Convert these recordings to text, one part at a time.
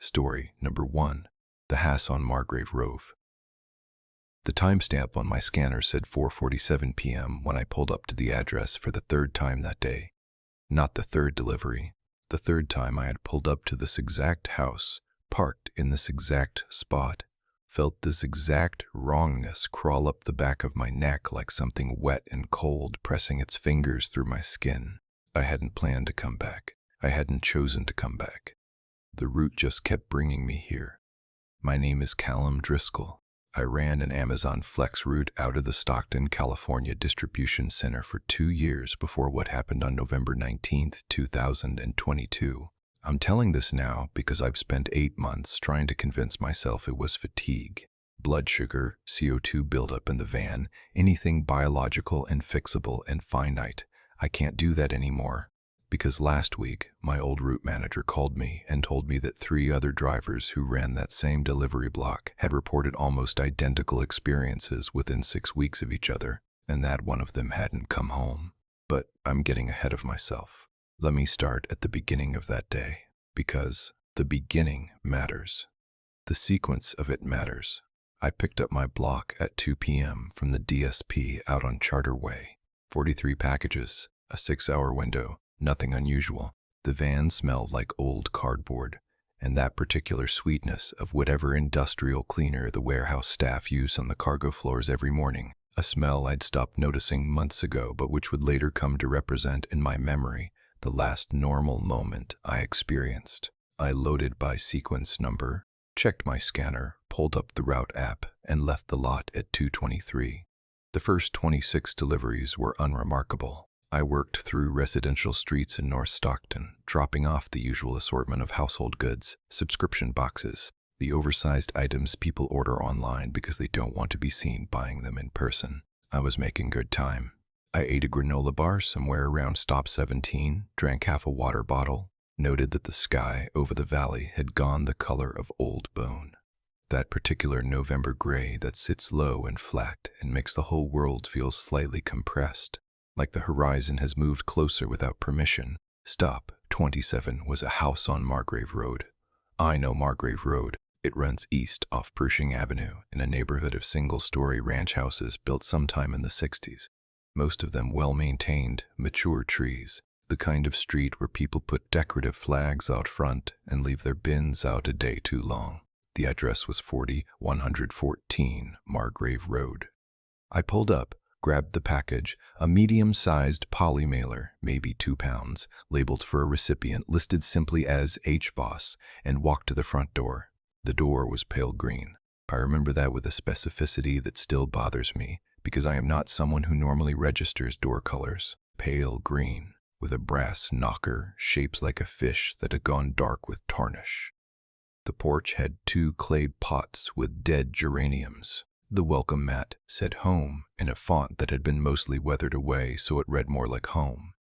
Story number 1. The House on Margrave Rove. The timestamp on my scanner said 4:47 p.m. when I pulled up to the address for the third time that day. Not the third delivery. The third time I had pulled up to this exact house, parked in this exact spot, felt this exact wrongness crawl up the back of my neck like something wet and cold pressing its fingers through my skin. I hadn't planned to come back. I hadn't chosen to come back. The route just kept bringing me here. My name is Callum Driscoll. I ran an Amazon Flex route out of the Stockton, California distribution center for 2 years before what happened on November 19th, 2022. I'm telling this now because I've spent 8 months trying to convince myself it was fatigue, blood sugar, CO2 buildup in the van, anything biological and fixable and finite. I can't do that anymore. Because last week, my old route manager called me and told me that 3 other drivers who ran that same delivery block had reported almost identical experiences within 6 weeks of each other, and that one of them hadn't come home. But I'm getting ahead of myself. Let me start at the beginning of that day, because the beginning matters. The sequence of it matters. I picked up my block at 2 p.m. from the DSP out on Charter Way. 43 packages, a 6-hour window. Nothing unusual. The van smelled like old cardboard, and that particular sweetness of whatever industrial cleaner the warehouse staff use on the cargo floors every morning, a smell I'd stopped noticing months ago but which would later come to represent in my memory the last normal moment I experienced. I loaded by sequence number, checked my scanner, pulled up the route app, and left the lot at 2:23. The first 26 deliveries were unremarkable. I worked through residential streets in North Stockton, dropping off the usual assortment of household goods, subscription boxes, the oversized items people order online because they don't want to be seen buying them in person. I was making good time. I ate a granola bar somewhere around stop 17, drank half a water bottle, noted that the sky over the valley had gone the color of old bone. That particular November gray that sits low and flat and makes the whole world feel slightly compressed. Like the horizon has moved closer without permission. Stop 27 was a house on Margrave Road. I know Margrave Road. It runs east off Pershing Avenue in a neighborhood of single-story ranch houses built sometime in the 60s. Most of them well-maintained, mature trees. The kind of street where people put decorative flags out front and leave their bins out a day too long. The address was 4114 Margrave Road. I pulled up, grabbed the package, a medium-sized poly mailer, maybe 2 pounds, labeled for a recipient listed simply as H-Boss, and walked to the front door. The door was pale green. I remember that with a specificity that still bothers me, because I am not someone who normally registers door colors. Pale green, with a brass knocker, shaped like a fish that had gone dark with tarnish. The porch had 2 clayed pots with dead geraniums. The welcome mat said home in a font that had been mostly weathered away so it read more like home.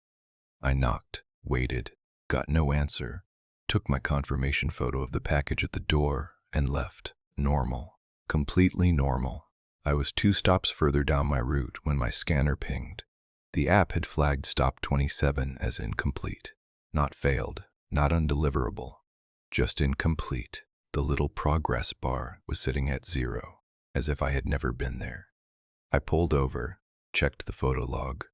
I knocked, waited, got no answer, took my confirmation photo of the package at the door, and left. Normal. Completely normal. I was 2 stops further down my route when my scanner pinged. The app had flagged stop 27 as incomplete. Not failed, not undeliverable, just incomplete. The little progress bar was sitting at 0. As if I had never been there. I pulled over, checked the photo log.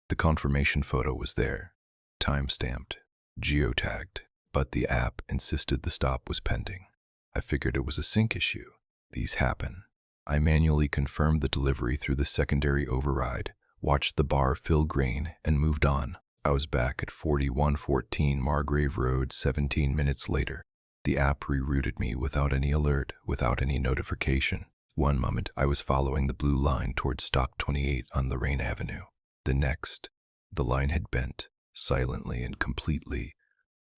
The confirmation photo was there, time-stamped, geotagged, but the app insisted the stop was pending. I figured it was a sync issue. These happen. I manually confirmed the delivery through the secondary override, watched the bar fill green, and moved on. I was back at 4114 Margrave Road 17 minutes later. The app rerouted me without any alert, without any notification. One moment, I was following the blue line towards stop 28 on Lorraine Avenue. The next, the line had bent, silently and completely,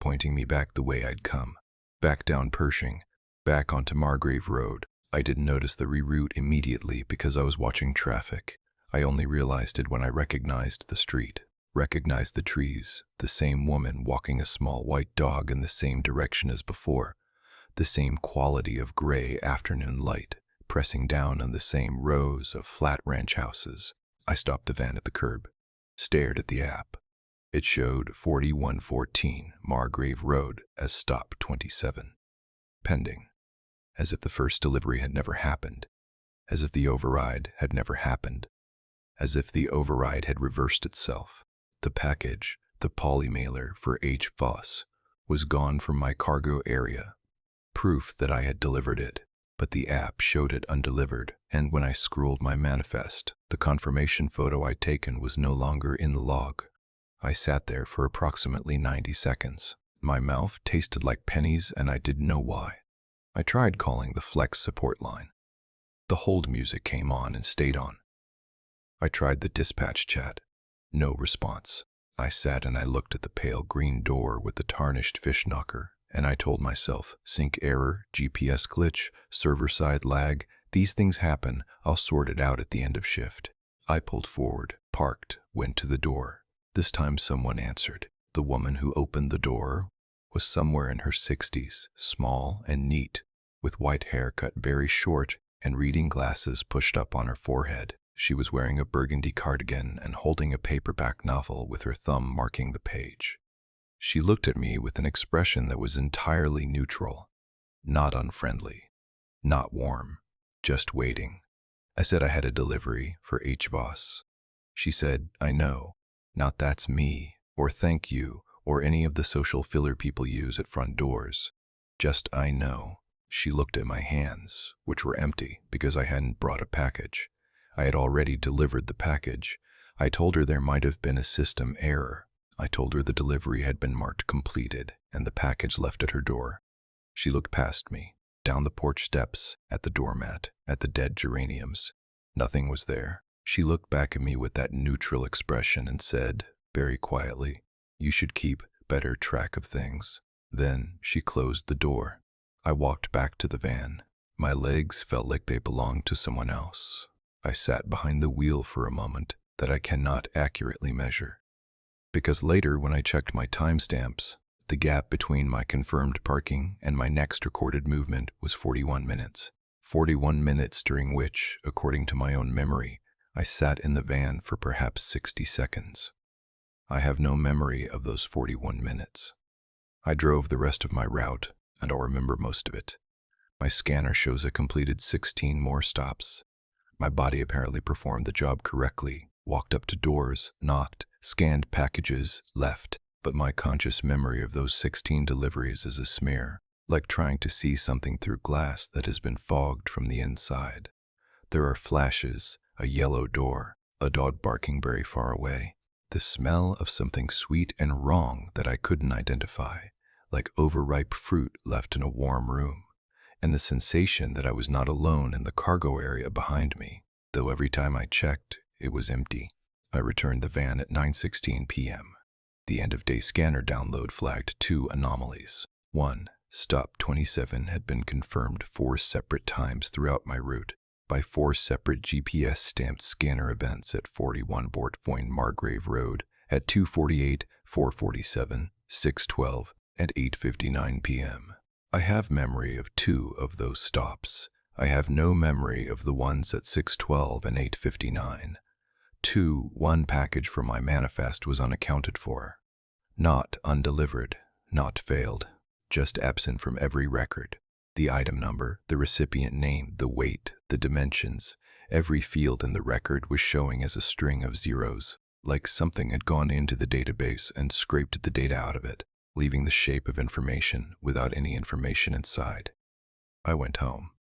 pointing me back the way I'd come. Back down Pershing, back onto Margrave Road. I didn't notice the reroute immediately because I was watching traffic. I only realized it when I recognized the street, recognized the trees, the same woman walking a small white dog in the same direction as before, the same quality of gray afternoon light, pressing down on the same rows of flat ranch houses. I stopped the van at the curb, stared at the app. It showed 4114 Margrave Road as stop 27. pending, as if the first delivery had never happened, as if the override had never happened, as if the override had reversed itself. The package, the polymailer for H. Voss, was gone from my cargo area, proof that I had delivered it, but the app showed it undelivered, and when I scrolled my manifest, the confirmation photo I'd taken was no longer in the log. I sat there for approximately 90 seconds. My mouth tasted like pennies and I didn't know why. I tried calling the Flex support line. The hold music came on and stayed on. I tried the dispatch chat. No response. I sat and I looked at the pale green door with the tarnished fish knocker, and I told myself, sync error, GPS glitch, server-side lag, these things happen, I'll sort it out at the end of shift. I pulled forward, parked, went to the door. This time someone answered. The woman who opened the door was somewhere in her 60s, small and neat, with white hair cut very short and reading glasses pushed up on her forehead. She was wearing a burgundy cardigan and holding a paperback novel with her thumb marking the page. She looked at me with an expression that was entirely neutral, not unfriendly, not warm, just waiting. I said I had a delivery for H. Voss. She said, I know, not that's me, or thank you, or any of the social filler people use at front doors. Just I know. She looked at my hands, which were empty because I hadn't brought a package. I had already delivered the package. I told her there might have been a system error. I told her the delivery had been marked completed and the package left at her door. She looked past me, down the porch steps, at the doormat, at the dead geraniums. Nothing was there. She looked back at me with that neutral expression and said, very quietly, you should keep better track of things. Then she closed the door. I walked back to the van. My legs felt like they belonged to someone else. I sat behind the wheel for a moment that I cannot accurately measure. Because later, when I checked my timestamps, the gap between my confirmed parking and my next recorded movement was 41 minutes. 41 minutes during which, according to my own memory, I sat in the van for perhaps 60 seconds. I have no memory of those 41 minutes. I drove the rest of my route, and I'll remember most of it. My scanner shows I completed 16 more stops. My body apparently performed the job correctly, walked up to doors, knocked, scanned packages, left, but my conscious memory of those 16 deliveries is a smear, like trying to see something through glass that has been fogged from the inside. There are flashes, a yellow door, a dog barking very far away, the smell of something sweet and wrong that I couldn't identify, like overripe fruit left in a warm room, and the sensation that I was not alone in the cargo area behind me, though every time I checked, it was empty. I returned the van at 9:16 p.m. The end-of-day scanner download flagged 2 anomalies. 1. Stop 27 had been confirmed 4 separate times throughout my route by 4 separate GPS-stamped scanner events at 41 Bortfoyn Margrave Road at 2:48, 4:47, 6:12, and 8:59 p.m. I have memory of 2 of those stops. I have no memory of the ones at 6:12 and 8:59. 2. One package from my manifest was unaccounted for. Not undelivered, not failed, just absent from every record. The item number, the recipient name, the weight, the dimensions, every field in the record was showing as a string of zeros, like something had gone into the database and scraped the data out of it, leaving the shape of information without any information inside. I went home.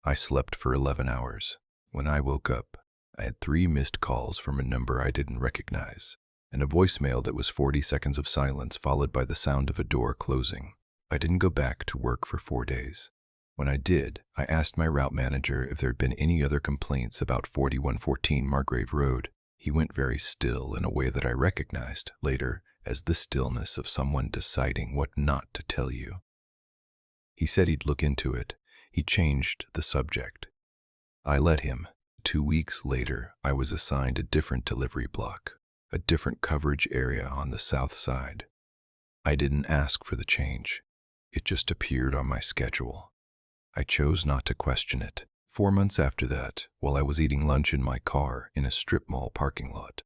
I slept for 11 hours. When I woke up, I had 3 missed calls from a number I didn't recognize, and a voicemail that was 40 seconds of silence followed by the sound of a door closing. I didn't go back to work for 4 days. When I did, I asked my route manager if there had been any other complaints about 4114 Margrave Road. He went very still in a way that I recognized later as the stillness of someone deciding what not to tell you. He said he'd look into it. He changed the subject. I let him. 2 weeks later, I was assigned a different delivery block, a different coverage area on the south side. I didn't ask for the change. It just appeared on my schedule. I chose not to question it. 4 months after that, while I was eating lunch in my car in a strip mall parking lot,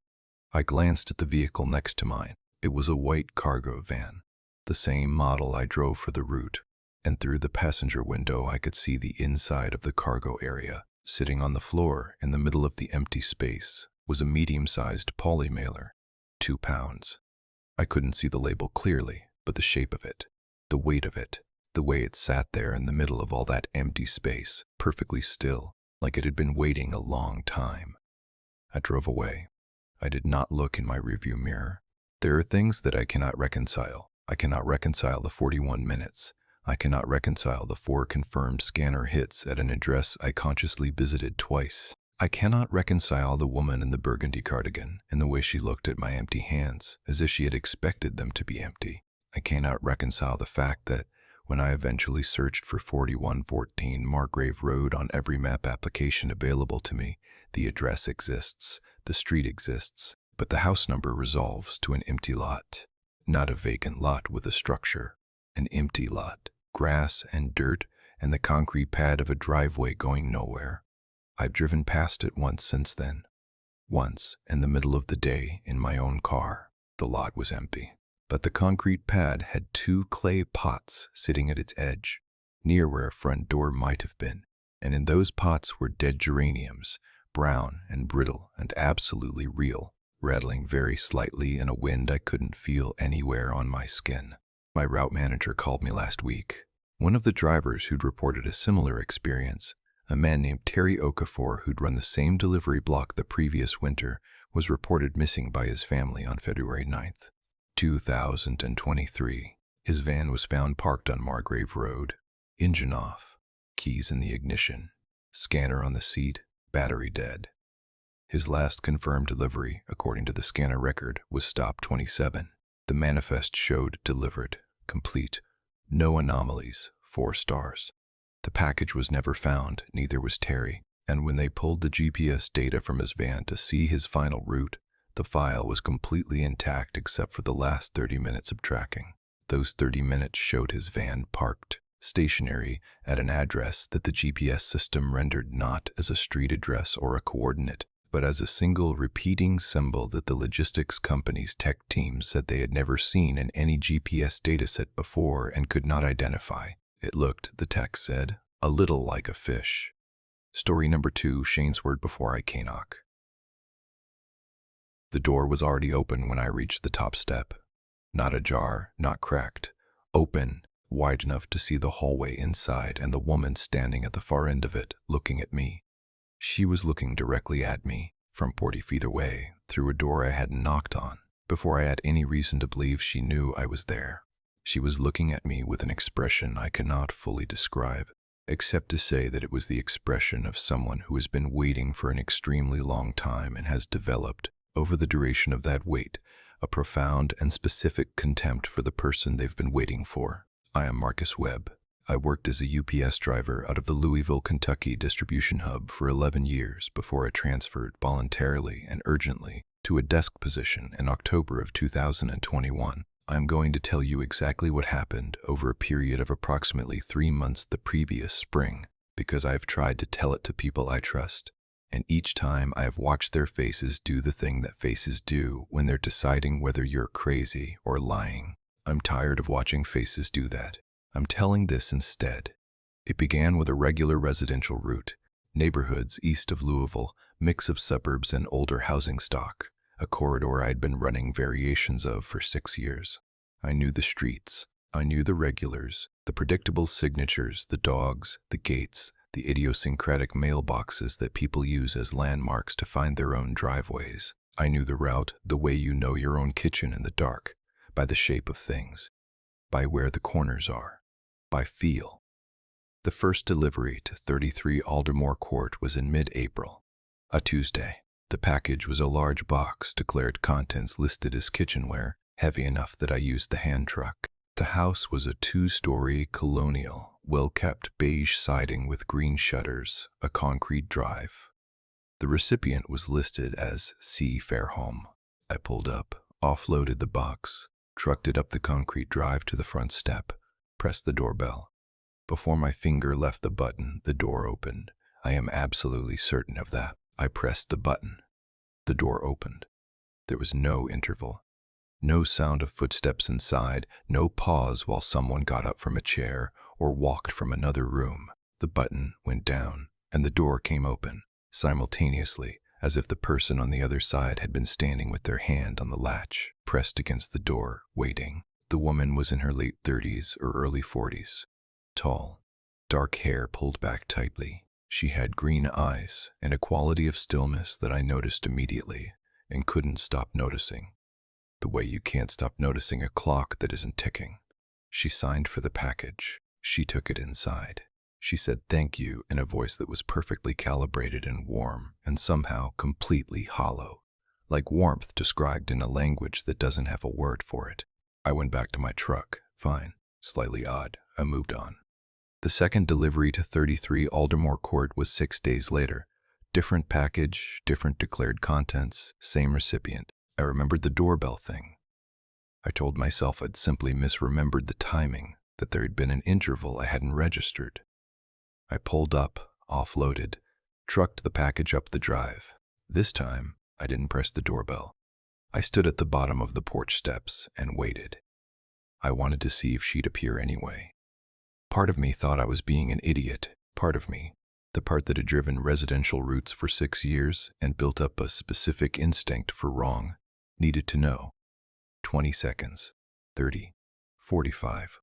I glanced at the vehicle next to mine. It was a white cargo van, the same model I drove for the route. and through the passenger window I could see the inside of the cargo area. Sitting on the floor in the middle of the empty space was a medium-sized poly mailer, 2 pounds. I couldn't see the label clearly, but the shape of it, the weight of it, the way it sat there in the middle of all that empty space, perfectly still, like it had been waiting a long time. I drove away. I did not look in my rearview mirror. There are things that I cannot reconcile. I cannot reconcile the 41 minutes. I cannot reconcile the 4 confirmed scanner hits at an address I consciously visited twice. I cannot reconcile the woman in the burgundy cardigan and the way she looked at my empty hands, as if she had expected them to be empty. I cannot reconcile the fact that when I eventually searched for 4114 Margrave Road on every map application available to me, the address exists, the street exists, but the house number resolves to an empty lot. Not a vacant lot with a structure, an empty lot, grass and dirt and the concrete pad of a driveway going nowhere. I've driven past it once since then. Once, in the middle of the day, in my own car. The lot was empty, but the concrete pad had 2 clay pots sitting at its edge, near where a front door might have been, and in those pots were dead geraniums, brown and brittle and absolutely real, rattling very slightly in a wind I couldn't feel anywhere on my skin. My route manager called me last week. One of the drivers who'd reported a similar experience, a man named Terry Okafor, who'd run the same delivery block the previous winter, was reported missing by his family on February 9th, 2023. His van was found parked on Margrave Road, engine off, keys in the ignition, scanner on the seat, battery dead. His last confirmed delivery, according to the scanner record, was stop 27. The manifest showed delivered, complete, no anomalies, 4 stars. The package was never found, neither was Terry, and when they pulled the GPS data from his van to see his final route, the file was completely intact except for the last 30 minutes of tracking. Those 30 minutes showed his van parked, stationary, at an address that the GPS system rendered not as a street address or a coordinate, but as a single repeating symbol that the logistics company's tech team said they had never seen in any GPS dataset before and could not identify. It looked, the tech said, a little like a fish. Story number 2, Shane's word before I knock. The door was already open when I reached the top step. Not ajar, not cracked. Open, wide enough to see the hallway inside and the woman standing at the far end of it, looking at me. She was looking directly at me, from 40 feet away, through a door I hadn't knocked on, before I had any reason to believe she knew I was there. She was looking at me with an expression I cannot fully describe, except to say that it was the expression of someone who has been waiting for an extremely long time and has developed, over the duration of that wait, a profound and specific contempt for the person they've been waiting for. I am Marcus Webb. I worked as a UPS driver out of the Louisville, Kentucky distribution hub for 11 years before I transferred voluntarily and urgently to a desk position in October of 2021. I'm going to tell you exactly what happened over a period of approximately 3 months the previous spring, because I've tried to tell it to people I trust, and each time I have watched their faces do the thing that faces do when they're deciding whether you're crazy or lying. I'm tired of watching faces do that. I'm telling this instead. It began with a regular residential route, neighborhoods east of Louisville, mix of suburbs and older housing stock, a corridor I'd been running variations of for 6 years. I knew the streets. I knew the regulars, the predictable signatures, the dogs, the gates, the idiosyncratic mailboxes that people use as landmarks to find their own driveways. I knew the route, the way you know your own kitchen in the dark, by the shape of things, by where the corners are, by feel. The first delivery to 33 Aldermore Court was in mid-April, a Tuesday. The package was a large box, declared contents listed as kitchenware, heavy enough that I used the hand truck. The house was a 2-story colonial, well-kept beige siding with green shutters, a concrete drive. The recipient was listed as C. Fairholm. I pulled up, offloaded the box, trucked it up the concrete drive to the front step, pressed the doorbell. Before my finger left the button, the door opened. I am absolutely certain of that. I pressed the button. The door opened. There was no interval. No sound of footsteps inside, no pause while someone got up from a chair or walked from another room. The button went down, and the door came open, simultaneously, as if the person on the other side had been standing with their hand on the latch, pressed against the door, waiting. The woman was in her late 30s or early 40s. Tall, dark hair pulled back tightly. She had green eyes and a quality of stillness that I noticed immediately and couldn't stop noticing. The way you can't stop noticing a clock that isn't ticking. She signed for the package. She took it inside. She said thank you in a voice that was perfectly calibrated and warm and somehow completely hollow, like warmth described in a language that doesn't have a word for it. I went back to my truck. Fine. Slightly odd. I moved on. The second delivery to 33 Aldermore Court was 6 days later. Different package, different declared contents, same recipient. I remembered the doorbell thing. I told myself I'd simply misremembered the timing, that there had been an interval I hadn't registered. I pulled up, offloaded, trucked the package up the drive. This time, I didn't press the doorbell. I stood at the bottom of the porch steps and waited. I wanted to see if she'd appear anyway. Part of me thought I was being an idiot. Part of me, the part that had driven residential routes for 6 years and built up a specific instinct for wrong, needed to know. 20 seconds, 30, 45.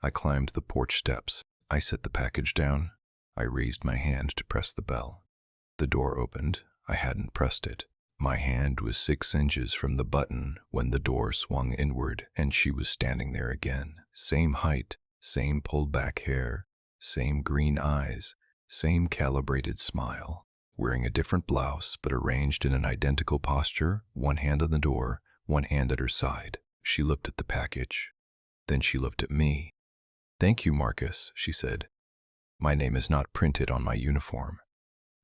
I climbed the porch steps. I set the package down. I raised my hand to press the bell. The door opened. I hadn't pressed it. My hand was 6 inches from the button when the door swung inward and she was standing there again. Same height, same pulled back hair, same green eyes, same calibrated smile, wearing a different blouse but arranged in an identical posture, one hand on the door, one hand at her side. She looked at the package. Then she looked at me. "Thank you, Marcus," she said. "My name is not printed on my uniform.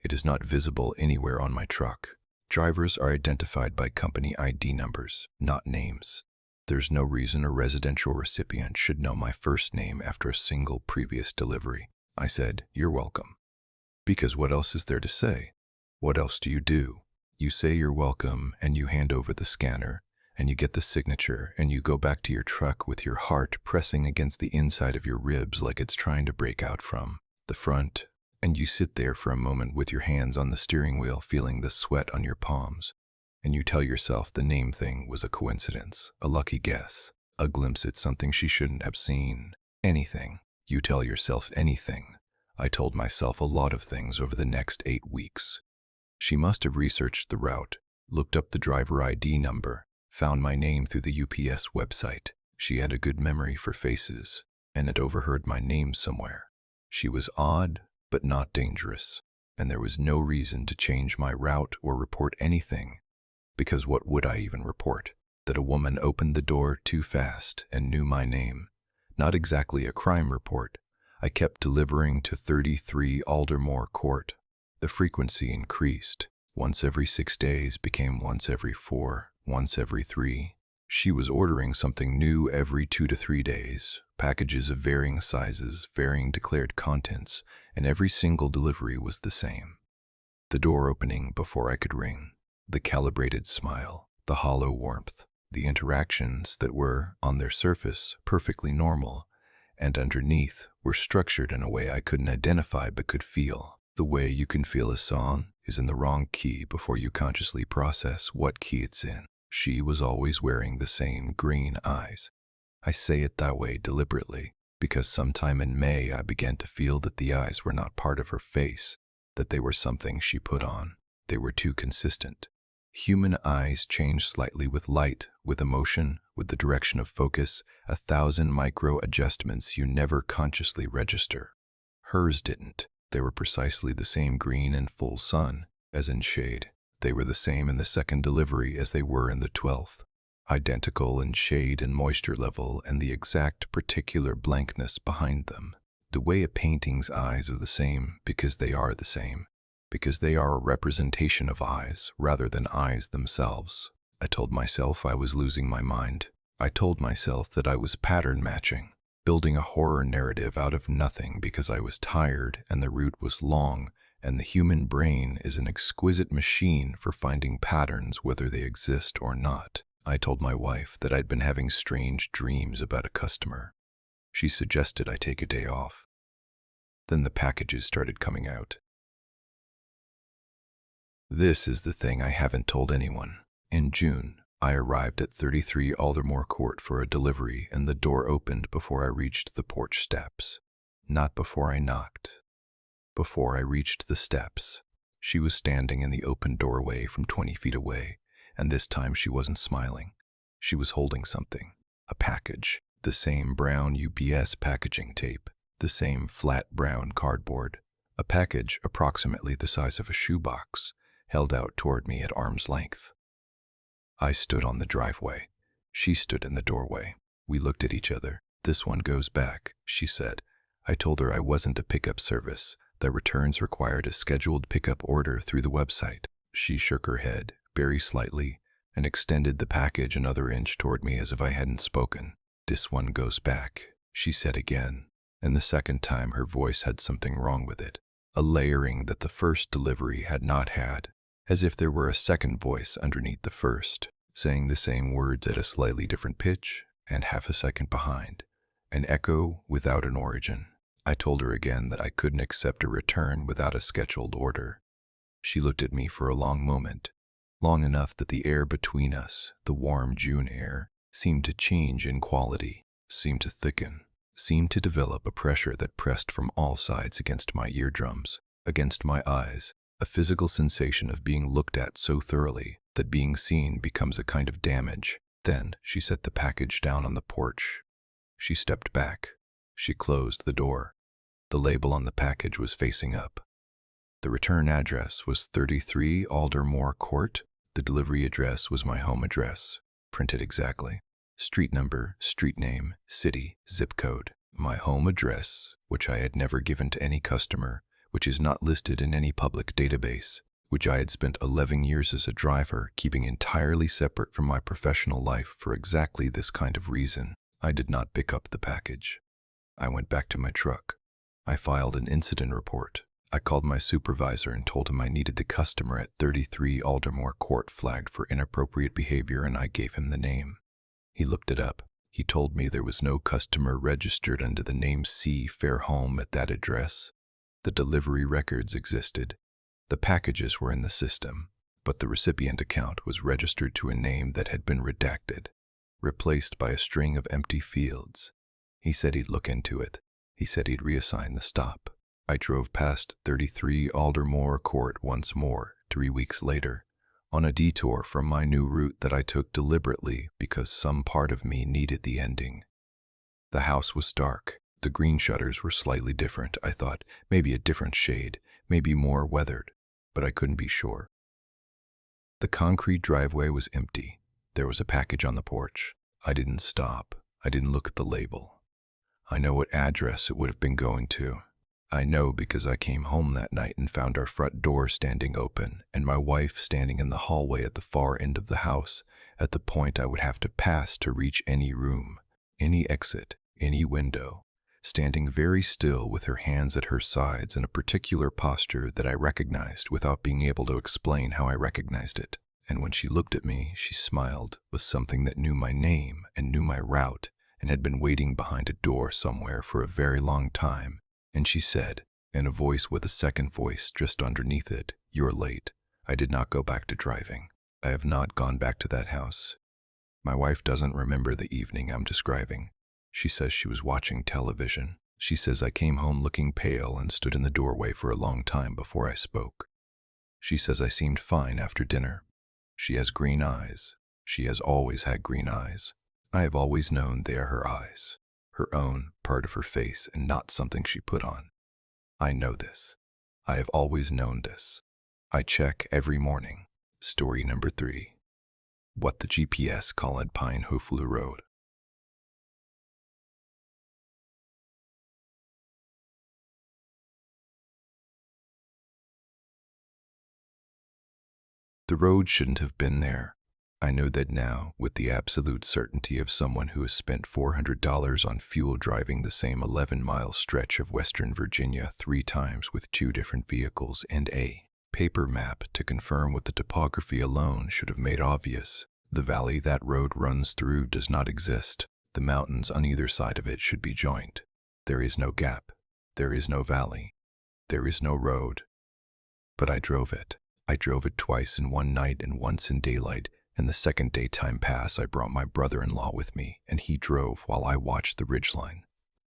It is not visible anywhere on my truck. Drivers are identified by company ID numbers, not names. There's no reason a residential recipient should know my first name after a single previous delivery." I said, "You're welcome." Because what else is there to say? What else do? You say you're welcome and you hand over the scanner and you get the signature and you go back to your truck with your heart pressing against the inside of your ribs like it's trying to break out from the front, and you sit there for a moment with your hands on the steering wheel feeling the sweat on your palms, and you tell yourself the name thing was a coincidence, a lucky guess, a glimpse at something she shouldn't have seen. Anything. You tell yourself anything. I told myself a lot of things over the next 8 weeks. She must have researched the route, looked up the driver ID number, found my name through the UPS website. She had a good memory for faces, and had overheard my name somewhere. She was odd, but not dangerous, and there was no reason to change my route or report anything, because what would I even report? That a woman opened the door too fast and knew my name. Not exactly a crime report. I kept delivering to 33 Aldermore Court. The frequency increased. Once every 6 days became once every 4, once every 3. She was ordering something new every 2 to 3 days, packages of varying sizes, varying declared contents, and every single delivery was the same. The door opening before I could ring, the calibrated smile, the hollow warmth, the interactions that were, on their surface, perfectly normal, and underneath were structured in a way I couldn't identify but could feel. The way you can feel a song is in the wrong key before you consciously process what key it's in. She was always wearing the same green eyes. I say it that way deliberately because sometime in May I began to feel that the eyes were not part of her face, that they were something she put on. They were too consistent. Human eyes change slightly with light, with emotion, with the direction of focus, 1,000 micro adjustments you never consciously register. Hers didn't. They were precisely the same green and full sun, as in shade. They were the same in the second delivery as they were in the 12th. Identical in shade and moisture level and the exact particular blankness behind them. The way a painting's eyes are the same because they are the same, because they are a representation of eyes rather than eyes themselves. I told myself I was losing my mind. I told myself that I was pattern matching, building a horror narrative out of nothing because I was tired and the route was long, and the human brain is an exquisite machine for finding patterns whether they exist or not. I told my wife that I'd been having strange dreams about a customer. She suggested I take a day off. Then the packages started coming out. This is the thing I haven't told anyone. In June, I arrived at 33 Aldermore Court for a delivery, and the door opened before I reached the porch steps. Not before I knocked. Before I reached the steps. She was standing in the open doorway from 20 feet away, and this time she wasn't smiling. She was holding something. A package. The same brown UPS packaging tape. The same flat brown cardboard. A package approximately the size of a shoebox, held out toward me at arm's length. I stood on the driveway. She stood in the doorway. We looked at each other. "This one goes back," she said. I told her I wasn't a pickup service, that returns required a scheduled pickup order through the website. She shook her head, very slightly, and extended the package another inch toward me as if I hadn't spoken. "This one goes back," she said again, and the second time her voice had something wrong with it, a layering that the first delivery had not had, as if there were a second voice underneath the first, saying the same words at a slightly different pitch and half a second behind, an echo without an origin. I told her again that I couldn't accept a return without a scheduled order. She looked at me for a long moment, long enough that the air between us, the warm June air, seemed to change in quality, seemed to thicken, seemed to develop a pressure that pressed from all sides against my eardrums, against my eyes, a physical sensation of being looked at so thoroughly that being seen becomes a kind of damage. Then she set the package down on the porch. She stepped back. She closed the door. The label on the package was facing up. The return address was 33 Aldermore Court. The delivery address was my home address, printed exactly. Street number, street name, city, zip code. My home address, which I had never given to any customer, which is not listed in any public database, which I had spent 11 years as a driver, keeping entirely separate from my professional life for exactly this kind of reason. I did not pick up the package. I went back to my truck. I filed an incident report. I called my supervisor and told him I needed the customer at 33 Aldermore Court flagged for inappropriate behavior, and I gave him the name. He looked it up. He told me there was no customer registered under the name C. Fairholme at that address. The delivery records existed. The packages were in the system, but the recipient account was registered to a name that had been redacted, replaced by a string of empty fields. He said he'd look into it. He said he'd reassign the stop. I drove past 33 Aldermore Court once more, 3 weeks later, on a detour from my new route that I took deliberately because some part of me needed the ending. The house was dark. The green shutters were slightly different, I thought, maybe a different shade, maybe more weathered, but I couldn't be sure. The concrete driveway was empty. There was a package on the porch. I didn't stop. I didn't look at the label. I know what address it would have been going to. I know because I came home that night and found our front door standing open and my wife standing in the hallway at the far end of the house, at the point I would have to pass to reach any room, any exit, any window, standing very still with her hands at her sides in a particular posture that I recognized without being able to explain how I recognized it. And when she looked at me, she smiled with something that knew my name and knew my route and had been waiting behind a door somewhere for a very long time. And she said, in a voice with a second voice just underneath it, "You're late." I did not go back to driving. I have not gone back to that house. My wife doesn't remember the evening I'm describing. She says she was watching television. She says I came home looking pale and stood in the doorway for a long time before I spoke. She says I seemed fine after dinner. She has green eyes. She has always had green eyes. I have always known they are her eyes, her own part of her face and not something she put on. I know this. I have always known this. I check every morning. Story number 3. What the GPS called Pine Hoflu Road. The road shouldn't have been there. I know that now, with the absolute certainty of someone who has spent $400 on fuel driving the same 11-mile stretch of Western Virginia 3 times with 2 different vehicles and a paper map to confirm what the topography alone should have made obvious. The valley that road runs through does not exist. The mountains on either side of it should be joined. There is no gap. There is no valley. There is no road. But I drove it. I drove it twice in one night and once in daylight, and the second daytime pass I brought my brother-in-law with me, and he drove while I watched the ridgeline.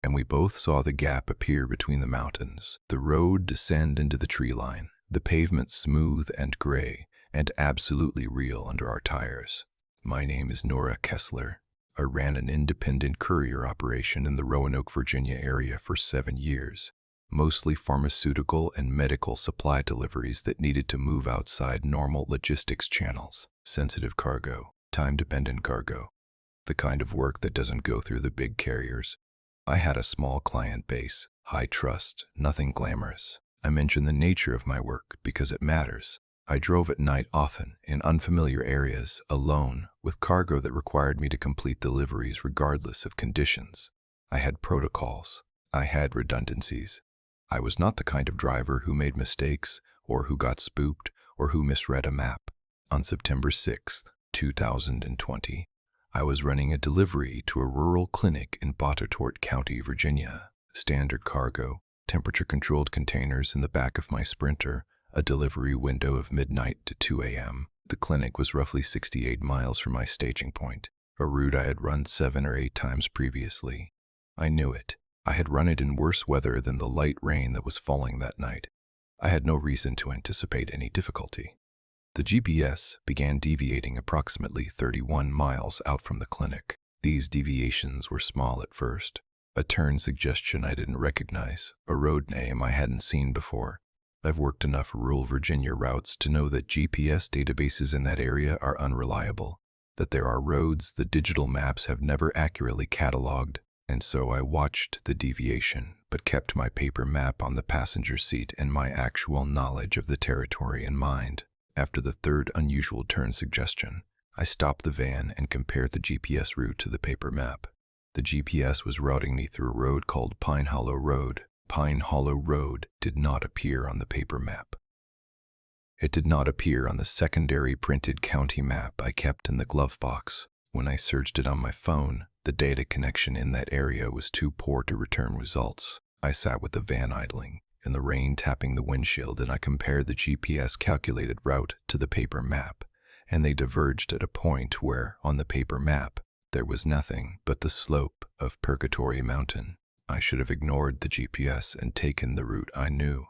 And we both saw the gap appear between the mountains, the road descend into the tree line, the pavement smooth and gray, and absolutely real under our tires. My name is Nora Kessler. I ran an independent courier operation in the Roanoke, Virginia area for 7 years, mostly pharmaceutical and medical supply deliveries that needed to move outside normal logistics channels, sensitive cargo, time-dependent cargo, the kind of work that doesn't go through the big carriers. I had a small client base, high trust, nothing glamorous. I mention the nature of my work because it matters. I drove at night often, in unfamiliar areas, alone, with cargo that required me to complete deliveries regardless of conditions. I had protocols. I had redundancies. I was not the kind of driver who made mistakes, or who got spooked, or who misread a map. On September 6, 2020, I was running a delivery to a rural clinic in Botetourt County, Virginia. Standard cargo, temperature-controlled containers in the back of my Sprinter, a delivery window of midnight to 2 a.m. The clinic was roughly 68 miles from my staging point, a route I had run 7 or 8 times previously. I knew it. I had run it in worse weather than the light rain that was falling that night. I had no reason to anticipate any difficulty. The GPS began deviating approximately 31 miles out from the clinic. These deviations were small at first. A turn suggestion I didn't recognize, a road name I hadn't seen before. I've worked enough rural Virginia routes to know that GPS databases in that area are unreliable, that there are roads the digital maps have never accurately cataloged, and so I watched the deviation, but kept my paper map on the passenger seat and my actual knowledge of the territory in mind. After the third unusual turn suggestion, I stopped the van and compared the GPS route to the paper map. The GPS was routing me through a road called Pine Hollow Road. Pine Hollow Road did not appear on the paper map. It did not appear on the secondary printed county map I kept in the glove box. When I searched it on my phone, the data connection in that area was too poor to return results. I sat with the van idling, and the rain tapping the windshield, and I compared the GPS calculated route to the paper map, and they diverged at a point where, on the paper map, there was nothing but the slope of Purgatory Mountain. I should have ignored the GPS and taken the route I knew.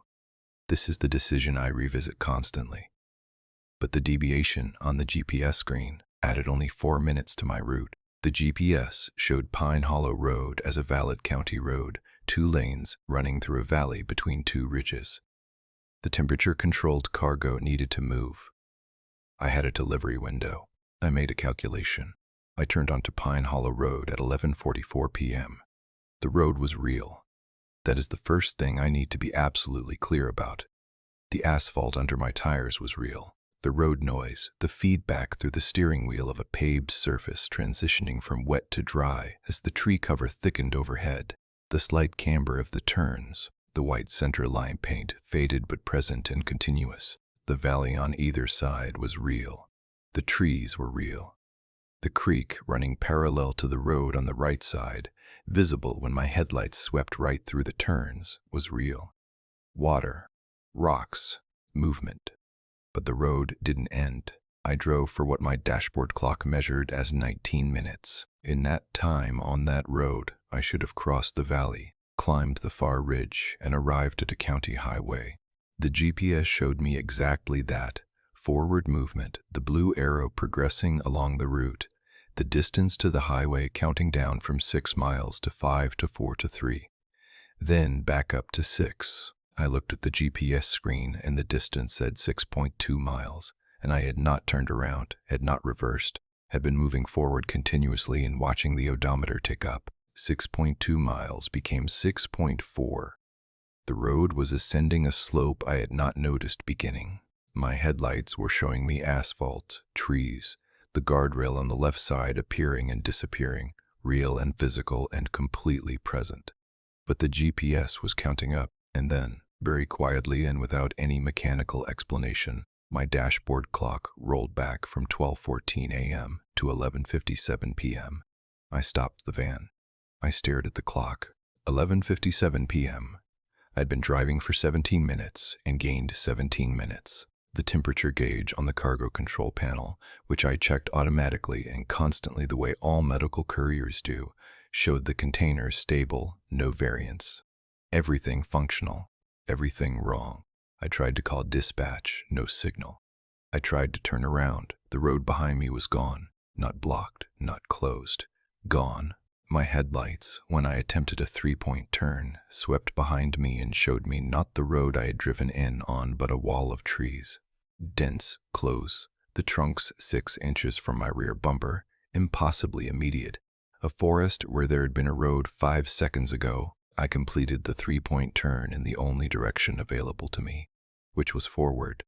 This is the decision I revisit constantly. But the deviation on the GPS screen added only 4 minutes to my route. The GPS showed Pine Hollow Road as a valid county road, 2 lanes running through a valley between 2 ridges. The temperature-controlled cargo needed to move. I had a delivery window. I made a calculation. I turned onto Pine Hollow Road at 11:44 p.m. The road was real. That is the first thing I need to be absolutely clear about. The asphalt under my tires was real. The road noise, the feedback through the steering wheel of a paved surface transitioning from wet to dry as the tree cover thickened overhead, the slight camber of the turns, the white center line paint, faded but present and continuous. The valley on either side was real. The trees were real. The creek running parallel to the road on the right side, visible when my headlights swept right through the turns, was real. Water, rocks, movement. But the road didn't end. I drove for what my dashboard clock measured as 19 minutes. In that time on that road, I should have crossed the valley, climbed the far ridge, and arrived at a county highway. The GPS showed me exactly that. Forward movement, the blue arrow progressing along the route, the distance to the highway counting down from 6 miles to 5 to 4 to 3. Then back up to 6. I looked at the GPS screen and the distance said 6.2 miles, and I had not turned around, had not reversed, had been moving forward continuously and watching the odometer tick up. 6.2 miles became 6.4. The road was ascending a slope I had not noticed beginning. My headlights were showing me asphalt, trees, the guardrail on the left side appearing and disappearing, real and physical and completely present. But the GPS was counting up, and then, very quietly and without any mechanical explanation, my dashboard clock rolled back from 12:14 a.m. to 11:57 p.m. I stopped the van. I stared at the clock. 11:57 p.m. I'd been driving for 17 minutes and gained 17 minutes. The temperature gauge on the cargo control panel, which I checked automatically and constantly the way all medical couriers do, showed the container stable, no variance. Everything functional, everything wrong. I tried to call dispatch, no signal. I tried to turn around. The road behind me was gone. Not blocked, not closed. Gone. My headlights, when I attempted a three-point turn, swept behind me and showed me not the road I had driven in on, but a wall of trees. Dense, close, the trunks 6 inches from my rear bumper, impossibly immediate. A forest where there had been a road 5 seconds ago. I completed the three-point turn in the only direction available to me, which was forward,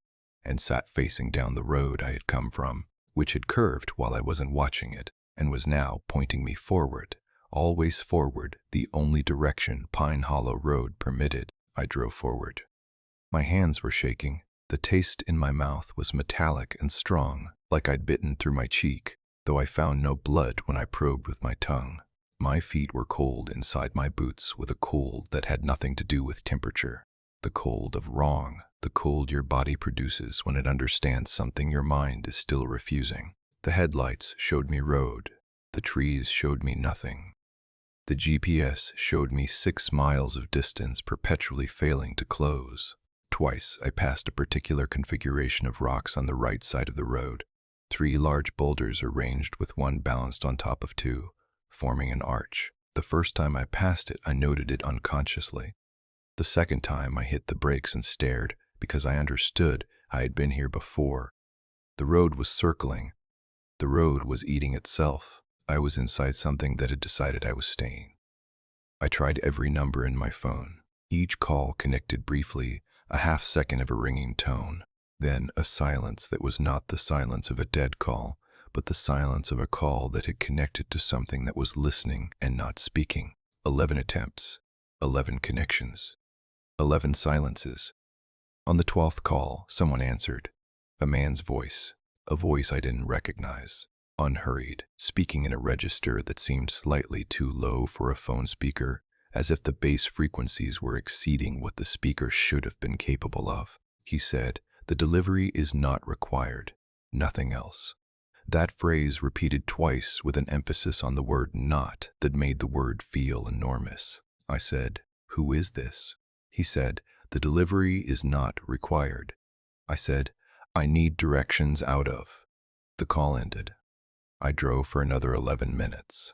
and sat facing down the road I had come from, which had curved while I wasn't watching it, and was now pointing me forward. Always forward, the only direction Pine Hollow Road permitted. I drove forward. My hands were shaking. The taste in my mouth was metallic and strong, like I'd bitten through my cheek, though I found no blood when I probed with my tongue. My feet were cold inside my boots with a cold that had nothing to do with temperature. The cold of wrong, the cold your body produces when it understands something your mind is still refusing. The headlights showed me road. The trees showed me nothing. The GPS showed me 6 miles of distance perpetually failing to close. Twice I passed a particular configuration of rocks on the right side of the road. 3 large boulders arranged with one balanced on top of 2, forming an arch. The first time I passed it, I noted it unconsciously. The second time I hit the brakes and stared, because I understood I had been here before. The road was circling. The road was eating itself. I was inside something that had decided I was staying. I tried every number in my phone. Each call connected briefly, a half-second of a ringing tone. Then a silence that was not the silence of a dead call, but the silence of a call that had connected to something that was listening and not speaking. 11 attempts, 11 connections, 11 silences. On the 12th call, someone answered. A man's voice, a voice I didn't recognize. Unhurried, speaking in a register that seemed slightly too low for a phone speaker, as if the bass frequencies were exceeding what the speaker should have been capable of. He said, "The delivery is not required. Nothing else." That phrase repeated twice with an emphasis on the word not that made the word feel enormous. I said, "Who is this?" He said, "The delivery is not required." I said, "I need directions out of." The call ended. I drove for another 11 minutes.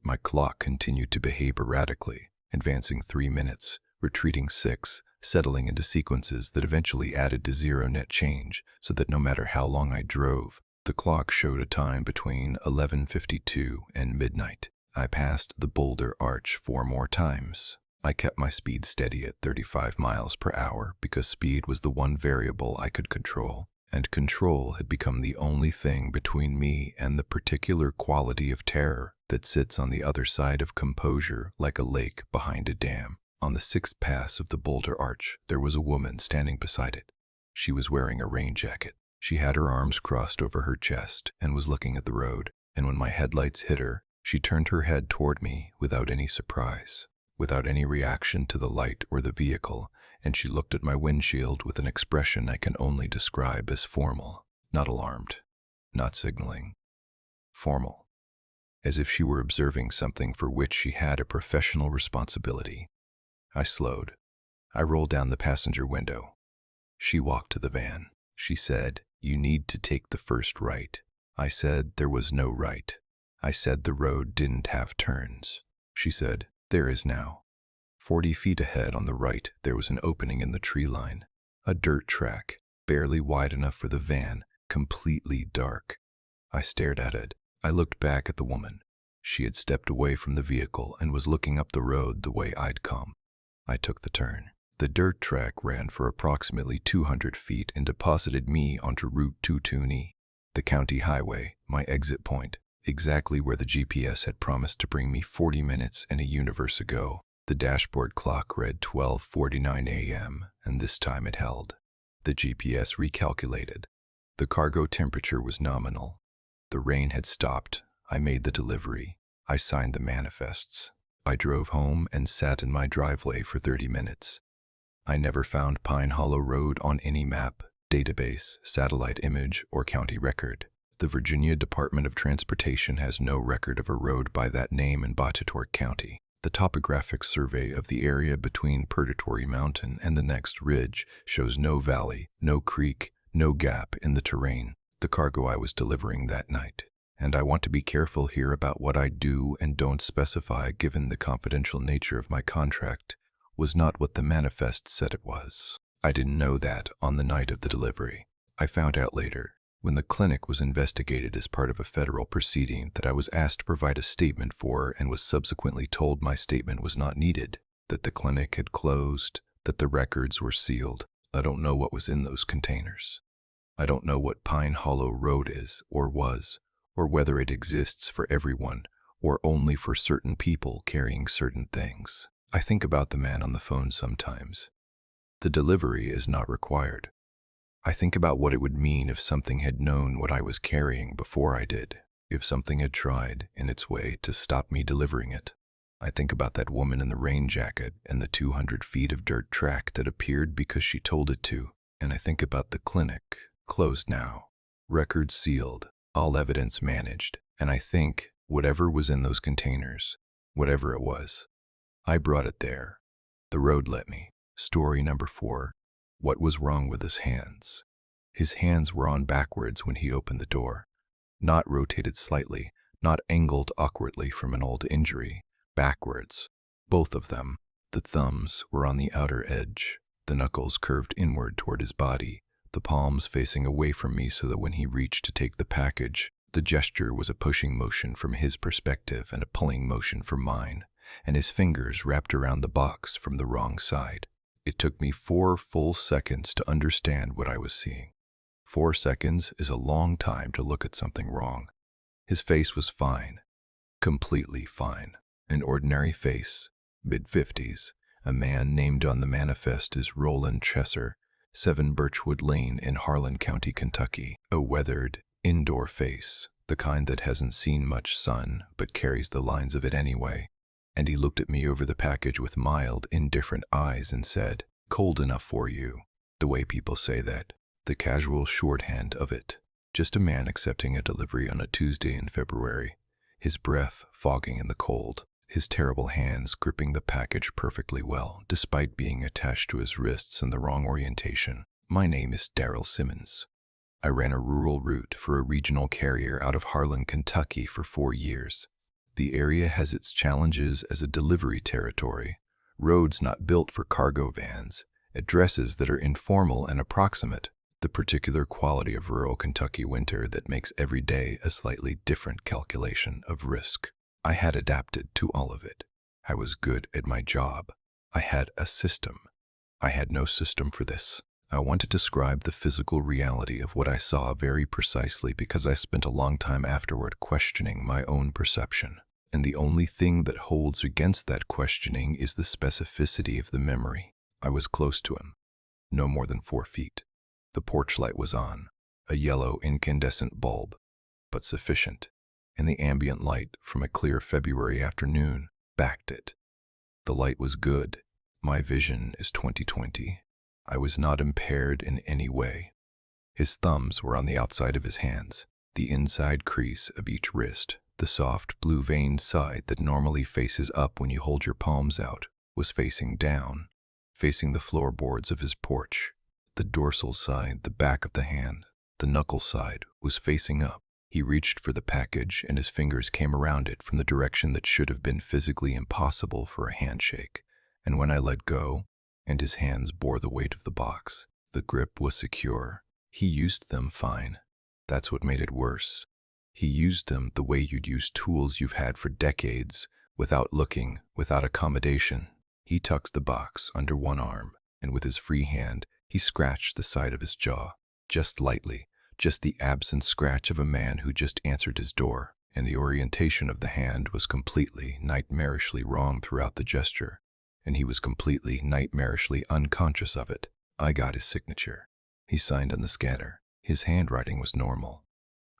My clock continued to behave erratically, advancing 3 minutes, retreating 6, settling into sequences that eventually added to 0 net change, so that no matter how long I drove, the clock showed a time between 11:52 and midnight. I passed the boulder arch 4 more times. I kept my speed steady at 35 miles per hour because speed was the one variable I could control. And control had become the only thing between me and the particular quality of terror that sits on the other side of composure like a lake behind a dam. On the 6th pass of the boulder arch, there was a woman standing beside it. She was wearing a rain jacket. She had her arms crossed over her chest and was looking at the road, and when my headlights hit her, she turned her head toward me without any surprise, without any reaction to the light or the vehicle, and she looked at my windshield with an expression I can only describe as formal, not alarmed, not signaling. Formal, as if she were observing something for which she had a professional responsibility. I slowed. I rolled down the passenger window. She walked to the van. She said, "You need to take the first right." I said there was no right. I said the road didn't have turns. She said, "There is now." 40 feet ahead on the right, there was an opening in the tree line. A dirt track, barely wide enough for the van, completely dark. I stared at it. I looked back at the woman. She had stepped away from the vehicle and was looking up the road the way I'd come. I took the turn. The dirt track ran for approximately 200 feet and deposited me onto Route 220, the county highway, my exit point, exactly where the GPS had promised to bring me 40 minutes and a universe ago. The dashboard clock read 12:49 a.m., and this time it held. The GPS recalculated. The cargo temperature was nominal. The rain had stopped. I made the delivery. I signed the manifests. I drove home and sat in my driveway for 30 minutes. I never found Pine Hollow Road on any map, database, satellite image, or county record. The Virginia Department of Transportation has no record of a road by that name in Botetourt County. The topographic survey of the area between Purgatory Mountain and the next ridge shows no valley, no creek, no gap in the terrain. The cargo I was delivering that night. And I want to be careful here about what I do and don't specify given the confidential nature of my contract, was not what the manifest said it was. I didn't know that on the night of the delivery. I found out later, when the clinic was investigated as part of a federal proceeding that I was asked to provide a statement for and was subsequently told my statement was not needed, that the clinic had closed, that the records were sealed. I don't know what was in those containers. I don't know what Pine Hollow Road is or was, or whether it exists for everyone or only for certain people carrying certain things. I think about the man on the phone sometimes. The delivery is not required. I think about what it would mean if something had known what I was carrying before I did, if something had tried, in its way, to stop me delivering it. I think about that woman in the rain jacket and the 200 feet of dirt track that appeared because she told it to, and I think about the clinic, closed now, records sealed, all evidence managed, and I think, whatever was in those containers, whatever it was, I brought it there. The road let me. Story number 4. What was wrong with his hands? His hands were on backwards when he opened the door. Not rotated slightly, not angled awkwardly from an old injury. Backwards. Both of them. The thumbs were on the outer edge. The knuckles curved inward toward his body, the palms facing away from me so that when he reached to take the package, the gesture was a pushing motion from his perspective and a pulling motion from mine, and his fingers wrapped around the box from the wrong side. It took me 4 full seconds to understand what I was seeing. 4 seconds is a long time to look at something wrong. His face was fine, completely fine. An ordinary face, mid-50s, a man named on the manifest as Roland Chesser, 7 Birchwood Lane in Harlan County, Kentucky. A weathered, indoor face, the kind that hasn't seen much sun but carries the lines of it anyway. And he looked at me over the package with mild, indifferent eyes and said, "Cold enough for you," the way people say that, the casual shorthand of it. Just a man accepting a delivery on a Tuesday in February, his breath fogging in the cold, his terrible hands gripping the package perfectly well, despite being attached to his wrists in the wrong orientation. My name is Darrell Simmons. I ran a rural route for a regional carrier out of Harlan, Kentucky for 4 years. The area has its challenges as a delivery territory, roads not built for cargo vans, addresses that are informal and approximate, the particular quality of rural Kentucky winter that makes every day a slightly different calculation of risk. I had adapted to all of it. I was good at my job. I had a system. I had no system for this. I want to describe the physical reality of what I saw very precisely because I spent a long time afterward questioning my own perception. And the only thing that holds against that questioning is the specificity of the memory. I was close to him, no more than 4 feet. The porch light was on, a yellow incandescent bulb, but sufficient, and the ambient light from a clear February afternoon backed it. The light was good. My vision is 20/20. I was not impaired in any way. His thumbs were on the outside of his hands, the inside crease of each wrist. The soft, blue-veined side that normally faces up when you hold your palms out was facing down, facing the floorboards of his porch. The dorsal side, the back of the hand, the knuckle side, was facing up. He reached for the package and his fingers came around it from the direction that should have been physically impossible for a handshake. And when I let go, and his hands bore the weight of the box, the grip was secure. He used them fine. That's what made it worse. He used them the way you'd use tools you've had for decades, without looking, without accommodation. He tucks the box under one arm, and with his free hand, he scratched the side of his jaw, just lightly, just the absent scratch of a man who just answered his door, and the orientation of the hand was completely, nightmarishly wrong throughout the gesture, and he was completely, nightmarishly unconscious of it. I got his signature. He signed on the scanner. His handwriting was normal.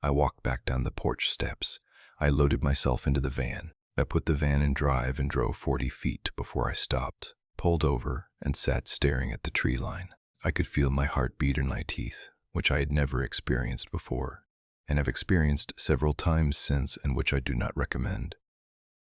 I walked back down the porch steps. I loaded myself into the van. I put the van in drive and drove 40 feet before I stopped, pulled over, and sat staring at the tree line. I could feel my heart beat in my teeth, which I had never experienced before, and have experienced several times since, and which I do not recommend.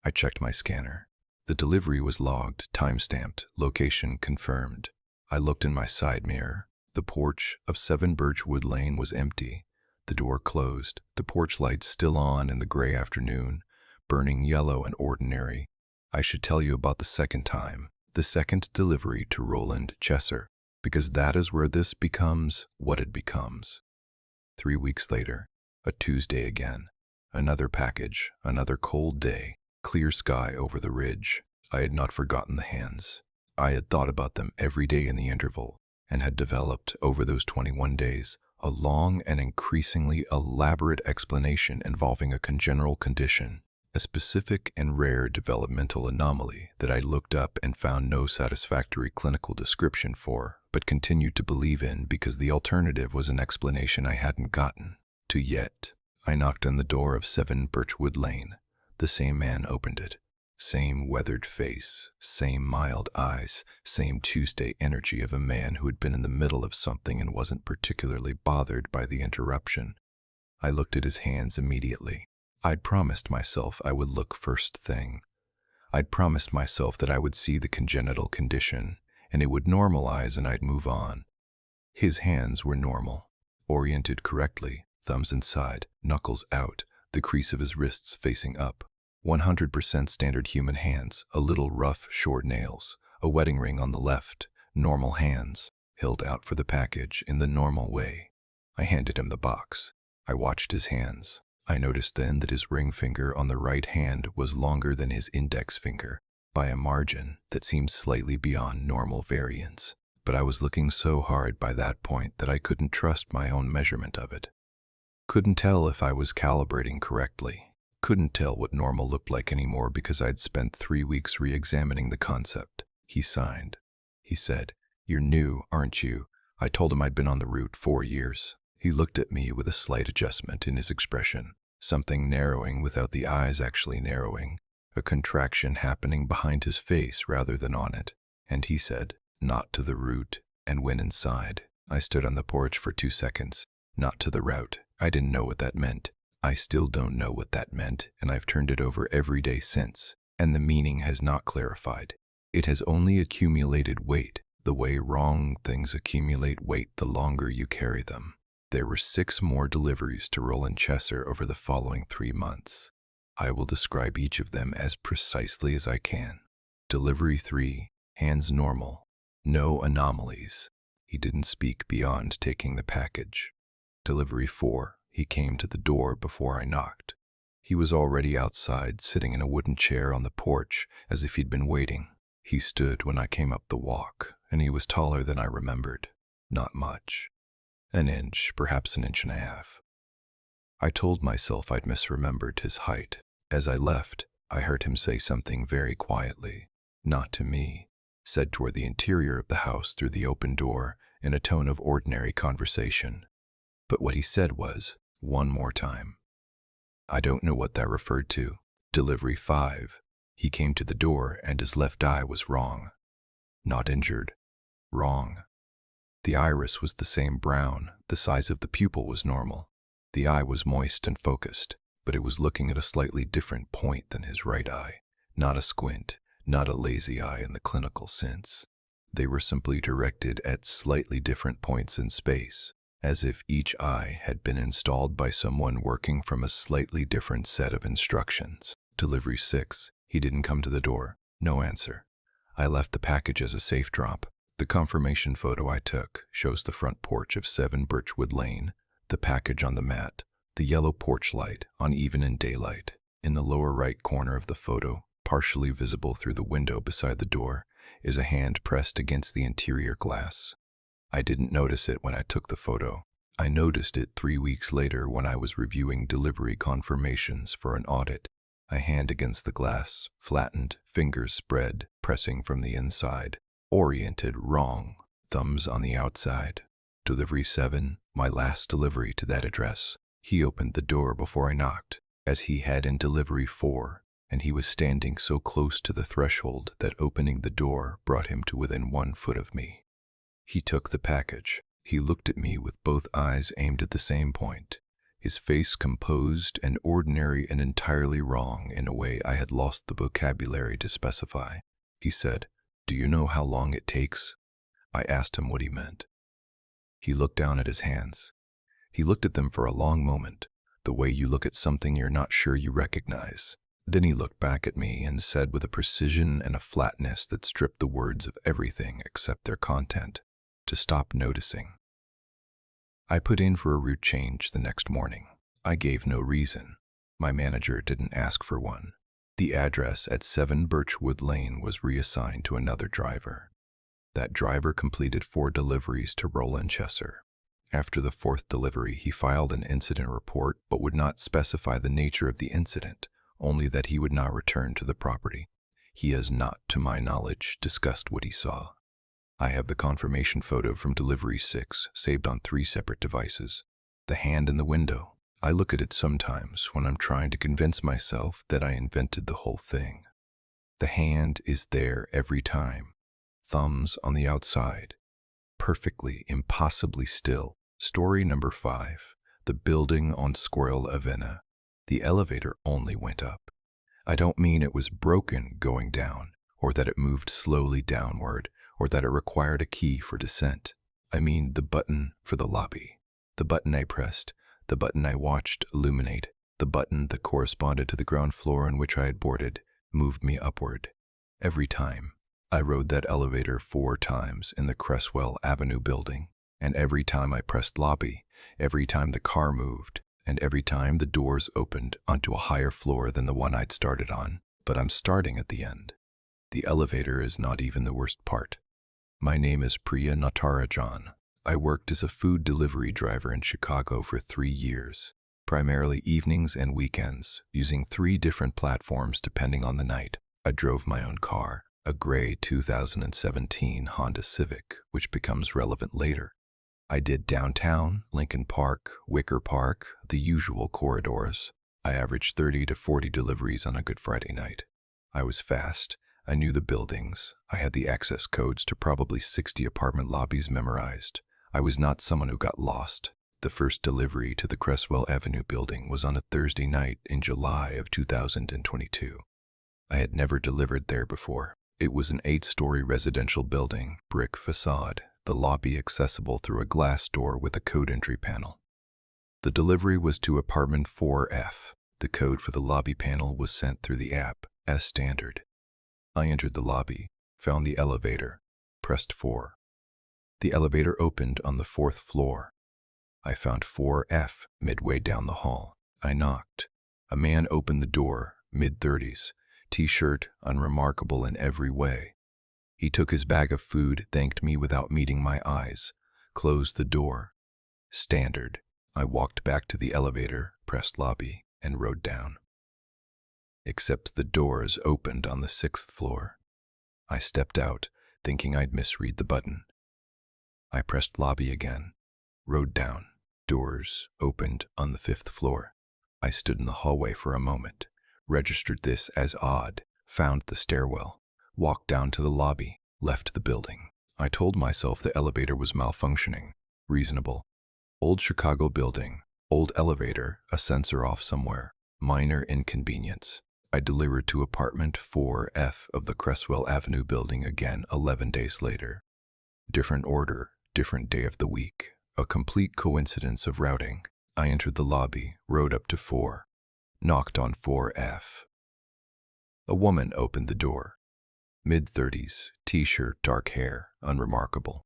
I checked my scanner. The delivery was logged, time-stamped, location confirmed. I looked in my side mirror. The porch of 7 Birchwood Lane was empty, the door closed, the porch lights still on in the gray afternoon, burning yellow and ordinary. I should tell you about the second time, the second delivery to Roland Chesser, because that is where this becomes what it becomes. 3 weeks later, a Tuesday again, another package, another cold day, clear sky over the ridge. I had not forgotten the hands. I had thought about them every day in the interval, and had developed, over those 21 days, a long and increasingly elaborate explanation involving a congenital condition, a specific and rare developmental anomaly that I looked up and found no satisfactory clinical description for, but continued to believe in because the alternative was an explanation I hadn't gotten to yet. I knocked on the door of 7 Birchwood Lane. The same man opened it. Same weathered face, same mild eyes, same Tuesday energy of a man who had been in the middle of something and wasn't particularly bothered by the interruption. I looked at his hands immediately. I'd promised myself I would look first thing. I'd promised myself that I would see the congenital condition, and it would normalize and I'd move on. His hands were normal, oriented correctly, thumbs inside, knuckles out, the crease of his wrists facing up. 100% standard human hands, a little rough, short nails, a wedding ring on the left, normal hands, held out for the package in the normal way. I handed him the box. I watched his hands. I noticed then that his ring finger on the right hand was longer than his index finger, by a margin that seemed slightly beyond normal variance. But I was looking so hard by that point that I couldn't trust my own measurement of it. Couldn't tell if I was calibrating correctly. Couldn't tell what normal looked like anymore because I'd spent 3 weeks re-examining the concept. He signed. He said, "You're new, aren't you?" I told him I'd been on the route 4 years. He looked at me with a slight adjustment in his expression, something narrowing without the eyes actually narrowing, a contraction happening behind his face rather than on it. And he said, "Not to the route," and went inside. I stood on the porch for 2 seconds. Not to the route. I didn't know what that meant. I still don't know what that meant, and I've turned it over every day since, and the meaning has not clarified. It has only accumulated weight, the way wrong things accumulate weight the longer you carry them. There were 6 more deliveries to Roland Chesser over the following 3 months. I will describe each of them as precisely as I can. Delivery 3, hands normal, no anomalies. He didn't speak beyond taking the package. Delivery 4, he came to the door before I knocked. He was already outside, sitting in a wooden chair on the porch, as if he'd been waiting. He stood when I came up the walk, and he was taller than I remembered. Not much. An inch, perhaps an inch and a half. I told myself I'd misremembered his height. As I left, I heard him say something very quietly, not to me, said toward the interior of the house through the open door, in a tone of ordinary conversation. But what he said was, "One more time." I don't know what that referred to. Delivery 5. He came to the door and his left eye was wrong. Not injured. Wrong. The iris was the same brown, the size of the pupil was normal. The eye was moist and focused, but it was looking at a slightly different point than his right eye. Not a squint, not a lazy eye in the clinical sense. They were simply directed at slightly different points in space, as if each eye had been installed by someone working from a slightly different set of instructions. Delivery 6, he didn't come to the door. No answer. I left the package as a safe drop. The confirmation photo I took shows the front porch of 7 Birchwood Lane, the package on the mat, the yellow porch light on even in daylight. In the lower right corner of the photo, partially visible through the window beside the door, is a hand pressed against the interior glass. I didn't notice it when I took the photo. I noticed it 3 weeks later when I was reviewing delivery confirmations for an audit. A hand against the glass, flattened, fingers spread, pressing from the inside. Oriented wrong, thumbs on the outside. Delivery 7, my last delivery to that address. He opened the door before I knocked, as he had in Delivery 4, and he was standing so close to the threshold that opening the door brought him to within 1 foot of me. He took the package. He looked at me with both eyes aimed at the same point, his face composed and ordinary and entirely wrong in a way I had lost the vocabulary to specify. He said, "Do you know how long it takes?" I asked him what he meant. He looked down at his hands. He looked at them for a long moment, the way you look at something you're not sure you recognize. Then he looked back at me and said with a precision and a flatness that stripped the words of everything except their content, to stop noticing. I put in for a route change the next morning. I gave no reason. My manager didn't ask for one. The address at 7 Birchwood Lane was reassigned to another driver. That driver completed 4 deliveries to Roland Chesser. After the 4th delivery, he filed an incident report but would not specify the nature of the incident, only that he would not return to the property. He has not, to my knowledge, discussed what he saw. I have the confirmation photo from delivery 6, saved on 3 separate devices. The hand in the window. I look at it sometimes when I'm trying to convince myself that I invented the whole thing. The hand is there every time. Thumbs on the outside. Perfectly, impossibly still. Story number 5. The building on Squirrel Avenue. The elevator only went up. I don't mean it was broken going down, or that it moved slowly downward, or that it required a key for descent. I mean the button for the lobby. The button I pressed, the button I watched illuminate, the button that corresponded to the ground floor on which I had boarded, moved me upward. Every time. I rode that elevator 4 times in the Cresswell Avenue building, and every time I pressed lobby, every time the car moved, and every time the doors opened onto a higher floor than the one I'd started on. But I'm starting at the end. The elevator is not even the worst part. My name is Priya Natarajan. I worked as a food delivery driver in Chicago for 3 years, primarily evenings and weekends, using 3 different platforms depending on the night. I drove my own car, a gray 2017 Honda Civic, which becomes relevant later. I did downtown, Lincoln Park, Wicker Park, the usual corridors. I averaged 30 to 40 deliveries on a Good Friday night. I was fast. I knew the buildings. I had the access codes to probably 60 apartment lobbies memorized. I was not someone who got lost. The first delivery to the Cresswell Avenue building was on a Thursday night in July of 2022. I had never delivered there before. It was an 8-story residential building, brick facade, the lobby accessible through a glass door with a code entry panel. The delivery was to apartment 4F. The code for the lobby panel was sent through the app, as standard. I entered the lobby, found the elevator, pressed 4. The elevator opened on the 4th floor. I found 4F midway down the hall. I knocked. A man opened the door, mid-30s, t-shirt, unremarkable in every way. He took his bag of food, thanked me without meeting my eyes, closed the door. Standard. I walked back to the elevator, pressed lobby, and rode down. Except the doors opened on the 6th floor. I stepped out, thinking I'd misread the button. I pressed lobby again, rode down. Doors opened on the 5th floor. I stood in the hallway for a moment, registered this as odd, found the stairwell, walked down to the lobby, left the building. I told myself the elevator was malfunctioning. Reasonable. Old Chicago building, old elevator, a sensor off somewhere, minor inconvenience. I delivered to apartment 4F of the Cresswell Avenue building again 11 days later. Different order, different day of the week. A complete coincidence of routing. I entered the lobby, rode up to 4, knocked on 4F. A woman opened the door. Mid-30s, t-shirt, dark hair, unremarkable.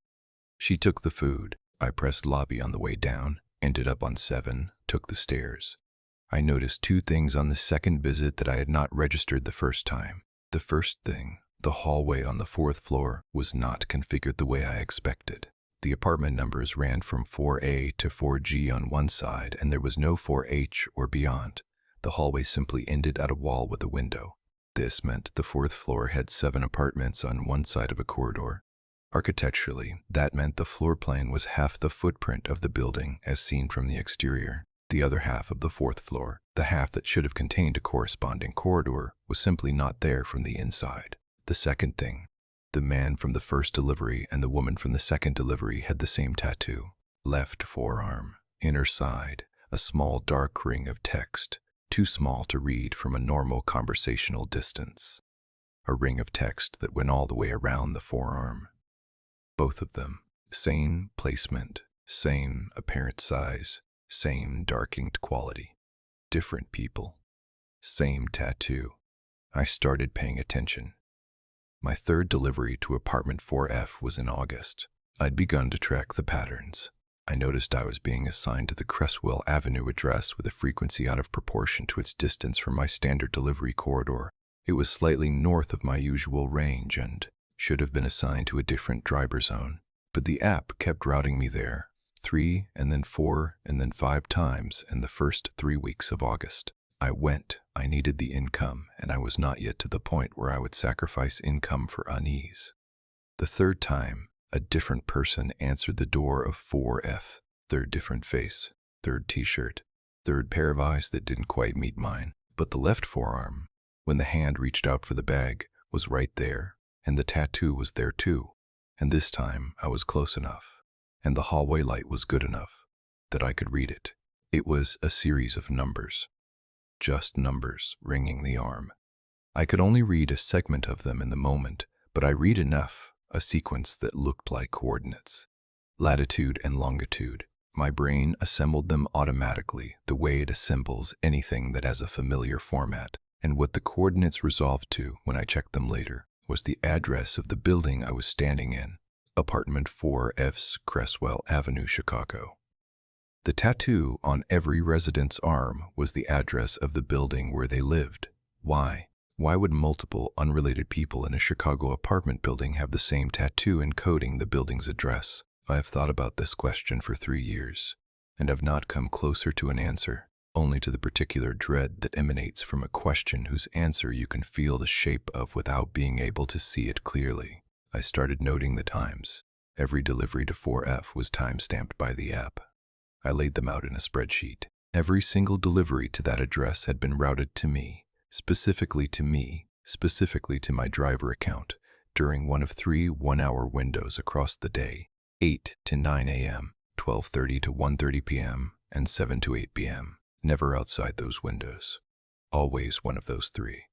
She took the food. I pressed lobby on the way down, ended up on 7, took the stairs. I noticed 2 things on the second visit that I had not registered the first time. The first thing, the hallway on the 4th floor was not configured the way I expected. The apartment numbers ran from 4A to 4G on one side, and there was no 4H or beyond. The hallway simply ended at a wall with a window. This meant the 4th floor had 7 apartments on one side of a corridor. Architecturally, that meant the floor plan was half the footprint of the building as seen from the exterior. The other half of the fourth floor, the half that should have contained a corresponding corridor, was simply not there from the inside. The second thing, the man from the first delivery and the woman from the second delivery had the same tattoo. Left forearm, inner side, a small dark ring of text, too small to read from a normal conversational distance. A ring of text that went all the way around the forearm. Both of them, same placement, same apparent size, same dark inked quality. Different people, same tattoo. I started paying attention. My third delivery to apartment 4F was in August. I'd begun to track the patterns. I noticed I was being assigned to the Cresswell Avenue address with a frequency out of proportion to its distance from my standard delivery corridor. It was slightly north of my usual range and should have been assigned to a different driver zone. But the app kept routing me there, 3 and then 4 and then 5 times in the first 3 weeks of August. I went. I needed the income, and I was not yet to the point where I would sacrifice income for unease. The third time, a different person answered the door of 4F. Third different face, third t-shirt, third pair of eyes that didn't quite meet mine. But the left forearm, when the hand reached out for the bag, was right there, and the tattoo was there too. And this time I was close enough, and the hallway light was good enough that I could read it. It was a series of numbers. Just numbers ringing the arm. I could only read a segment of them in the moment, but I read enough, a sequence that looked like coordinates. Latitude and longitude. My brain assembled them automatically, the way it assembles anything that has a familiar format, and what the coordinates resolved to, when I checked them later, was the address of the building I was standing in, apartment 4F's Cresswell Avenue, Chicago. The tattoo on every resident's arm was the address of the building where they lived. Why? Why would multiple unrelated people in a Chicago apartment building have the same tattoo encoding the building's address? I have thought about this question for 3 years, and have not come closer to an answer, only to the particular dread that emanates from a question whose answer you can feel the shape of without being able to see it clearly. I started noting the times. Every delivery to 4F was time-stamped by the app. I laid them out in a spreadsheet. Every single delivery to that address had been routed to me, specifically to my driver account, during one of 3 one-hour windows across the day, 8 to 9 a.m., 12:30 to 1:30 p.m., and 7 to 8 p.m., never outside those windows. Always one of those 3.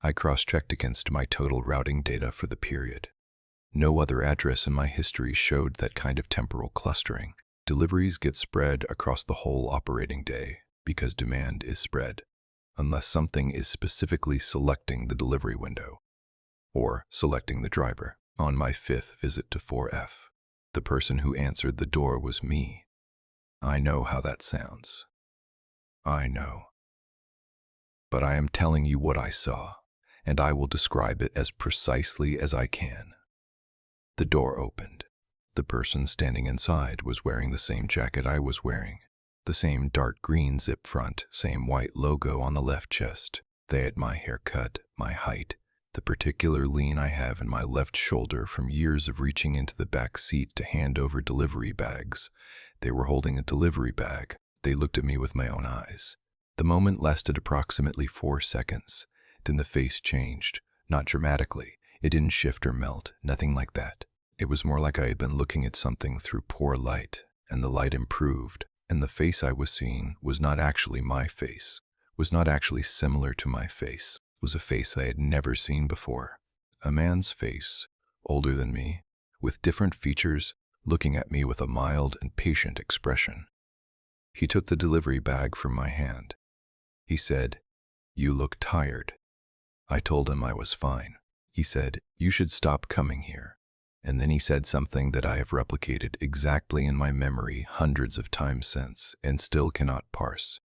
I cross-checked against my total routing data for the period. No other address in my history showed that kind of temporal clustering. Deliveries get spread across the whole operating day because demand is spread, unless something is specifically selecting the delivery window or selecting the driver. On my 5th visit to 4F, the person who answered the door was me. I know how that sounds. I know. But I am telling you what I saw, and I will describe it as precisely as I can. The door opened. The person standing inside was wearing the same jacket I was wearing, the same dark green zip front, same white logo on the left chest. They had my haircut, my height, the particular lean I have in my left shoulder from years of reaching into the back seat to hand over delivery bags. They were holding a delivery bag. They looked at me with my own eyes. The moment lasted approximately 4 seconds. Then the face changed, not dramatically. It didn't shift or melt, nothing like that. It was more like I had been looking at something through poor light, and the light improved, and the face I was seeing was not actually my face, was not actually similar to my face. It was a face I had never seen before. A man's face, older than me, with different features, looking at me with a mild and patient expression. He took the delivery bag from my hand. He said, "You look tired." I told him I was fine. He said, "You should stop coming here." And then he said something that I have replicated exactly in my memory hundreds of times since and still cannot parse.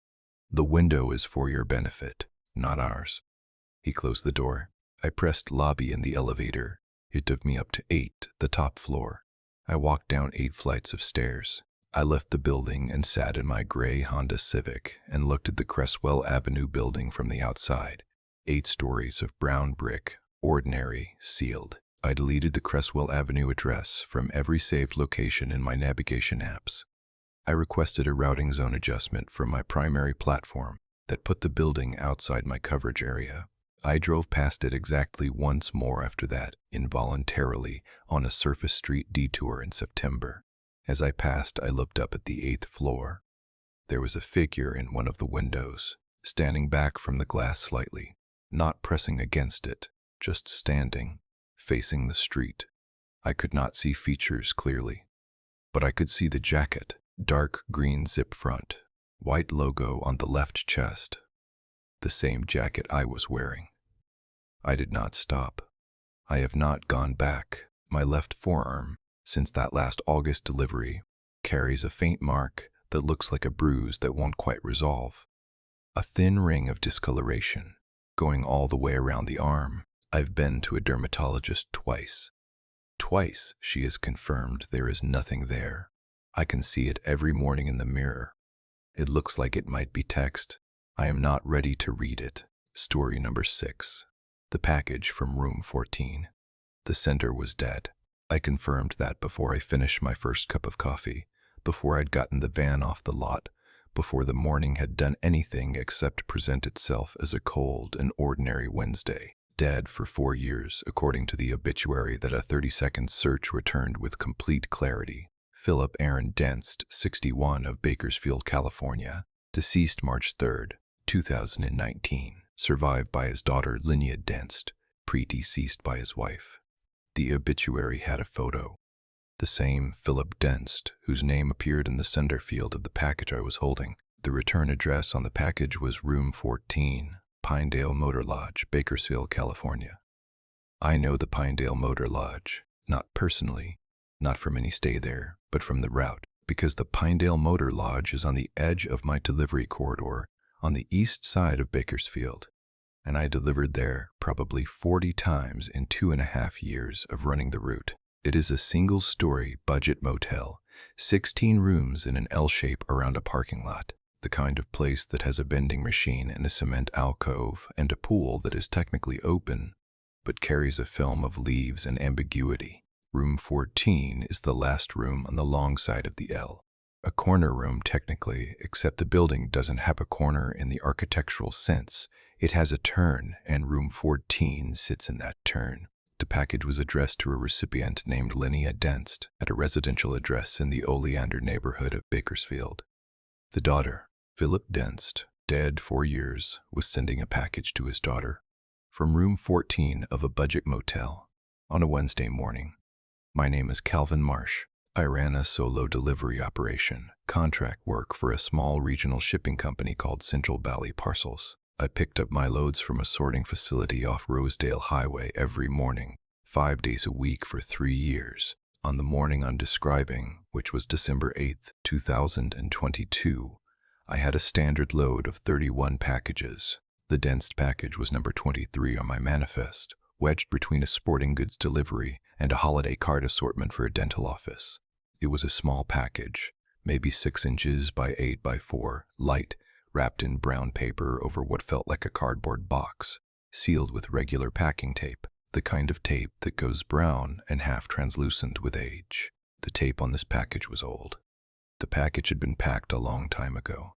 "The window is for your benefit, not ours." He closed the door. I pressed lobby in the elevator. It took me up to 8, the top floor. I walked down 8 flights of stairs. I left the building and sat in my gray Honda Civic and looked at the Cresswell Avenue building from the outside. 8 stories of brown brick, ordinary, sealed. I deleted the Cresswell Avenue address from every saved location in my navigation apps. I requested a routing zone adjustment from my primary platform that put the building outside my coverage area. I drove past it exactly once more after that, involuntarily, on a surface street detour in September. As I passed, I looked up at the 8th floor. There was a figure in one of the windows, standing back from the glass slightly, not pressing against it, just standing, facing the street. I could not see features clearly, but I could see the jacket, dark green zip front, white logo on the left chest, the same jacket I was wearing. I did not stop. I have not gone back. My left forearm, since that last August delivery, carries a faint mark that looks like a bruise that won't quite resolve. A thin ring of discoloration, going all the way around the arm. I've been to a dermatologist twice. Twice she has confirmed there is nothing there. I can see it every morning in the mirror. It looks like it might be text. I am not ready to read it. Story number 6. The package from room 14. The sender was dead. I confirmed that before I finished my first cup of coffee, before I'd gotten the van off the lot, before the morning had done anything except present itself as a cold and ordinary Wednesday. Dead for 4 years, according to the obituary that a 30-second search returned with complete clarity. Philip Aaron Denst, 61, of Bakersfield, California, deceased March 3, 2019, survived by his daughter Linnea Denst, predeceased by his wife. The obituary had a photo. The same Philip Denst, whose name appeared in the sender field of the package I was holding. The return address on the package was room 14, Pinedale Motor Lodge, Bakersfield, California. I know the Pinedale Motor Lodge, not personally, not from any stay there, but from the route, because the Pinedale Motor Lodge is on the edge of my delivery corridor on the east side of Bakersfield, and I delivered there probably 40 times in 2.5 years of running the route. It is a single-story budget motel, 16 rooms in an L shape around a parking lot, the kind of place that has a vending machine and a cement alcove and a pool that is technically open, but carries a film of leaves and ambiguity. Room 14 is the last room on the long side of the L. A corner room technically, except the building doesn't have a corner in the architectural sense. It has a turn, and room 14 sits in that turn. The package was addressed to a recipient named Linnea Denst at a residential address in the Oleander neighborhood of Bakersfield. The daughter, Philip Denst, dead 4 years, was sending a package to his daughter from room 14 of a budget motel on a Wednesday morning. My name is Calvin Marsh. I ran a solo delivery operation, contract work for a small regional shipping company called Central Valley Parcels. I picked up my loads from a sorting facility off Rosedale Highway every morning, 5 days a week for 3 years. On the morning I'm describing, which was December 8, 2022, I had a standard load of 31 packages. The Denst package was number 23 on my manifest, wedged between a sporting goods delivery and a holiday card assortment for a dental office. It was a small package, maybe 6 inches by 8 by 4, light, wrapped in brown paper over what felt like a cardboard box, sealed with regular packing tape, the kind of tape that goes brown and half translucent with age. The tape on this package was old. The package had been packed a long time ago.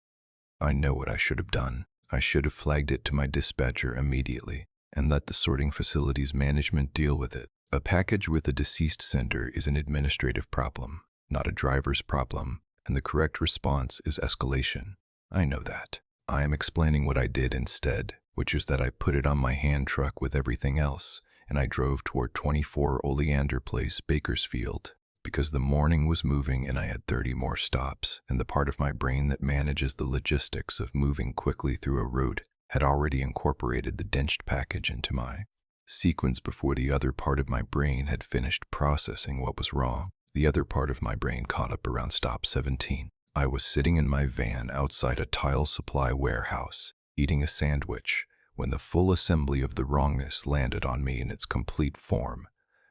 I know what I should have done. I should have flagged it to my dispatcher immediately and let the sorting facility's management deal with it. A package with a deceased sender is an administrative problem, not a driver's problem, and the correct response is escalation. I know that. I am explaining what I did instead, which is that I put it on my hand truck with everything else, and I drove toward 24 Oleander Place, Bakersfield, because the morning was moving and I had 30 more stops, and the part of my brain that manages the logistics of moving quickly through a route had already incorporated the Denst package into my sequence before the other part of my brain had finished processing what was wrong. The other part of my brain caught up around stop 17. I was sitting in my van outside a tile supply warehouse, eating a sandwich, when the full assembly of the wrongness landed on me in its complete form,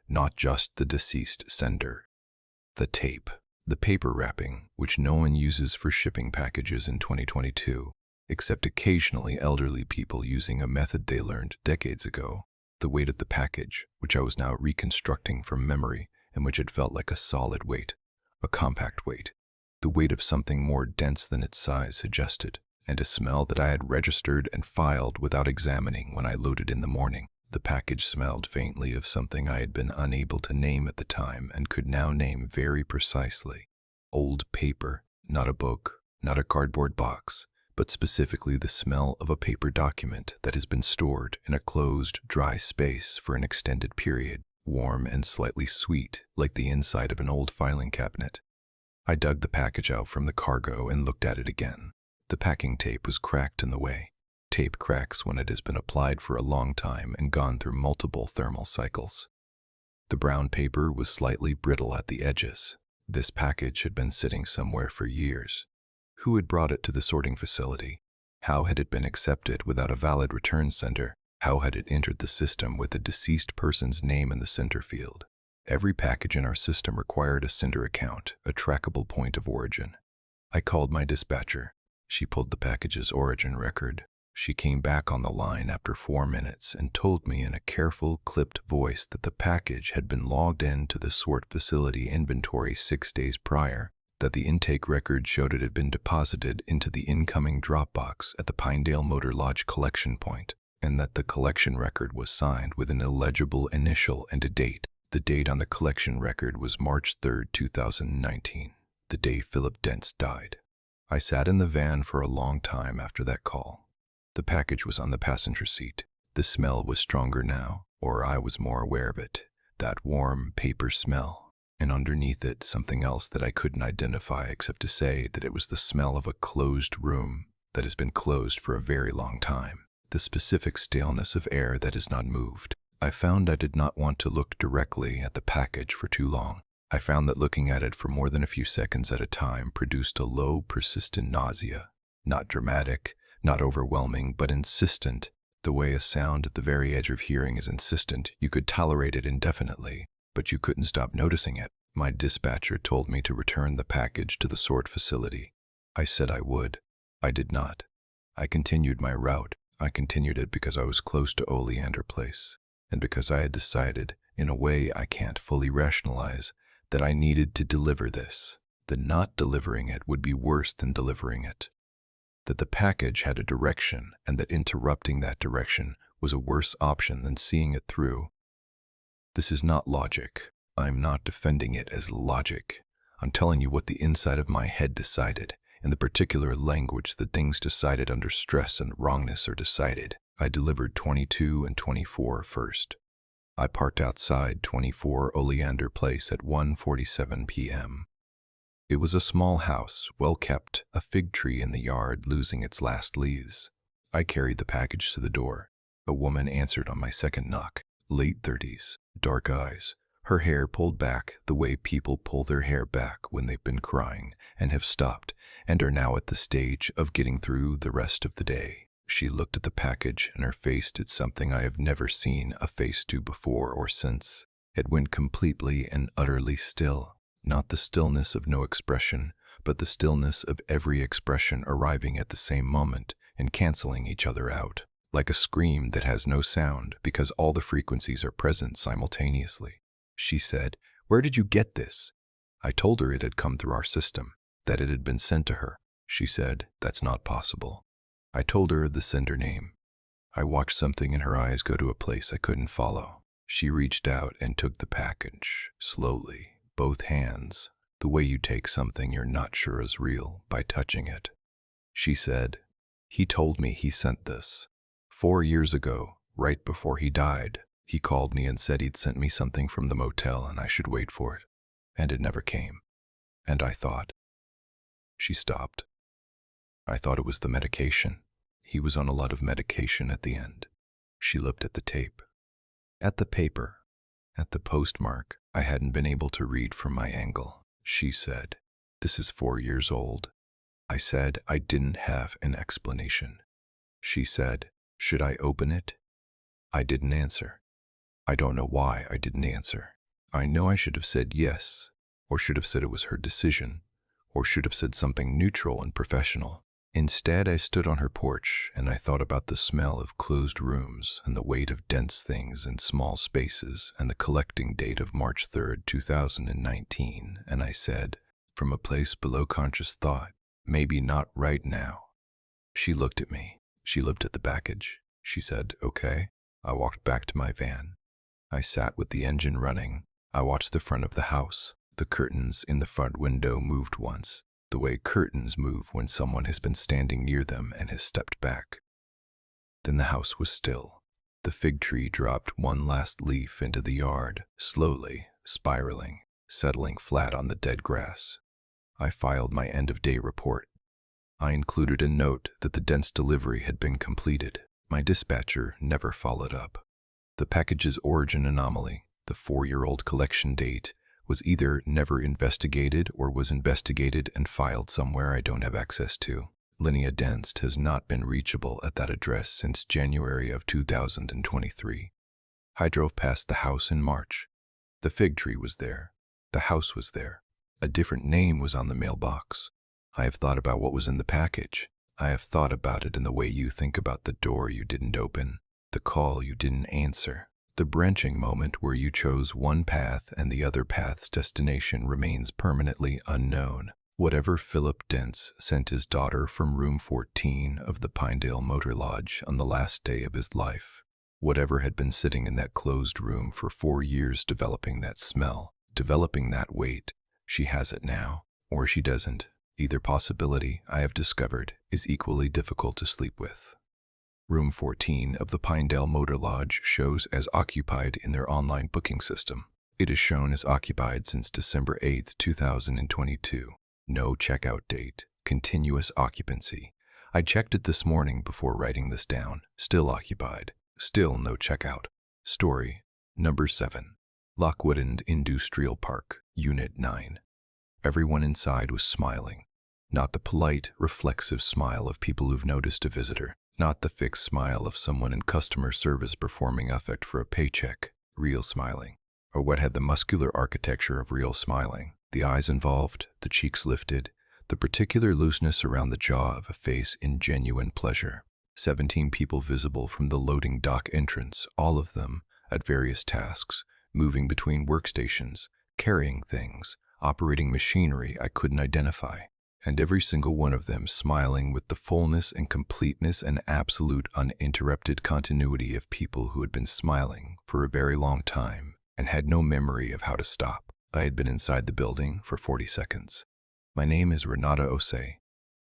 not just the deceased sender. The tape, the paper wrapping, which no one uses for shipping packages in 2022, except occasionally elderly people using a method they learned decades ago. The weight of the package, which I was now reconstructing from memory, and which had felt like a solid weight, a compact weight. the weight of something more dense than its size suggested, and a smell that I had registered and filed without examining when I loaded in the morning. The package smelled faintly of something I had been unable to name at the time and could now name very precisely. Old paper, not a book, not a cardboard box, but specifically the smell of a paper document that has been stored in a closed, dry space for an extended period, warm and slightly sweet, like the inside of an old filing cabinet. I dug the package out from the cargo and looked at it again. The packing tape was cracked in the way. Tape cracks when it has been applied for a long time and gone through multiple thermal cycles. The brown paper was slightly brittle at the edges. This package had been sitting somewhere for years. Who had brought it to the sorting facility? How had it been accepted without a valid return sender? How had it entered the system with a deceased person's name in the sender field? Every package in our system required a sender account, a trackable point of origin. I called my dispatcher. She pulled the package's origin record. She came back on the line after 4 minutes and told me in a careful, clipped voice that the package had been logged into the sort facility inventory 6 days prior, that the intake record showed it had been deposited into the incoming drop box at the Pinedale Motor Lodge collection point, and that the collection record was signed with an illegible initial and a date. The date on the collection record was March 3, 2019, the day Philip Dents died. I sat in the van for a long time after that call. The package was on the passenger seat. The smell was stronger now, or I was more aware of it, that warm paper smell. And underneath it, something else that I couldn't identify except to say that it was the smell of a closed room that has been closed for a very long time, the specific staleness of air that has not moved. I found I did not want to look directly at the package for too long. I found that looking at it for more than a few seconds at a time produced a low, persistent nausea. Not dramatic, not overwhelming, but insistent. The way a sound at the very edge of hearing is insistent, you could tolerate it indefinitely, but you couldn't stop noticing it. My dispatcher told me to return the package to the sort facility. I said I would. I did not. I continued my route. I continued it because I was close to Oleander Place, and because I had decided, in a way I can't fully rationalize, that I needed to deliver this. That not delivering it would be worse than delivering it. That the package had a direction, and that interrupting that direction was a worse option than seeing it through. This is not logic. I'm not defending it as logic. I'm telling you what the inside of my head decided, in the particular language that things decided under stress and wrongness are decided. I delivered 22 and 24 first. I parked outside 24 Oleander Place at 1:47 p.m. It was a small house, well kept, a fig tree in the yard losing its last leaves. I carried the package to the door. A woman answered on my second knock. Late 30s, dark eyes, her hair pulled back the way people pull their hair back when they've been crying and have stopped and are now at the stage of getting through the rest of the day. She looked at the package and her face did something I have never seen a face do before or since. It went completely and utterly still, not the stillness of no expression, but the stillness of every expression arriving at the same moment and canceling each other out. Like a scream that has no sound because all the frequencies are present simultaneously. She said, "Where did you get this?" I told her it had come through our system, that it had been sent to her. She said, "That's not possible." I told her the sender name. I watched something in her eyes go to a place I couldn't follow. She reached out and took the package, slowly, both hands, the way you take something you're not sure is real by touching it. She said, "He told me he sent this. 4 years ago, right before he died, he called me and said he'd sent me something from the motel and I should wait for it. And it never came. And I thought." She stopped. "I thought it was the medication. He was on a lot of medication at the end." She looked at the tape, at the paper, at the postmark I hadn't been able to read from my angle. She said, "This is 4 years old." I said I didn't have an explanation. She said, "Should I open it?" I didn't answer. I don't know why I didn't answer. I know I should have said yes, or should have said it was her decision, or should have said something neutral and professional. Instead, I stood on her porch and I thought about the smell of closed rooms and the weight of dense things in small spaces and the collecting date of March 3rd, 2019, and I said, from a place below conscious thought. Maybe not right now. She looked at me. She looked at the package. She said, "Okay." I walked back to my van. I sat with the engine running. I watched the front of the house. The curtains in the front window moved once, the way curtains move when someone has been standing near them and has stepped back. Then the house was still. The fig tree dropped one last leaf into the yard, slowly, spiraling, settling flat on the dead grass. I filed my end-of-day report. I included a note that the dense delivery had been completed. My dispatcher never followed up. The package's origin anomaly, the 4-year-old collection date, was either never investigated or was investigated and filed somewhere I don't have access to. Linnea Denst has not been reachable at that address since January of 2023. I drove past the house in March. The fig tree was there. The house was there. A different name was on the mailbox. I have thought about what was in the package. I have thought about it in the way you think about the door you didn't open, the call you didn't answer, the branching moment where you chose one path and the other path's destination remains permanently unknown. Whatever Philip Dents sent his daughter from room 14 of the Pinedale Motor Lodge on the last day of his life, whatever had been sitting in that closed room for 4 years developing that smell, developing that weight, she has it now, or she doesn't. Either possibility, I have discovered, is equally difficult to sleep with. Room 14 of the Pinedale Motor Lodge shows as occupied in their online booking system. It is shown as occupied since December 8, 2022. No checkout date. Continuous occupancy. I checked it this morning before writing this down. Still occupied. Still no checkout. Story number 7. Lockwood Industrial Park, Unit 9. Everyone inside was smiling. Not the polite, reflexive smile of people who've noticed a visitor. Not the fixed smile of someone in customer service performing affect for a paycheck. Real smiling. Or what had the muscular architecture of real smiling. The eyes involved, the cheeks lifted, the particular looseness around the jaw of a face in genuine pleasure. 17 people visible from the loading dock entrance, all of them at various tasks, moving between workstations, carrying things, operating machinery I couldn't identify, and every single one of them smiling with the fullness and completeness and absolute uninterrupted continuity of people who had been smiling for a very long time and had no memory of how to stop. I had been inside the building for 40 seconds. My name is Renata Osei.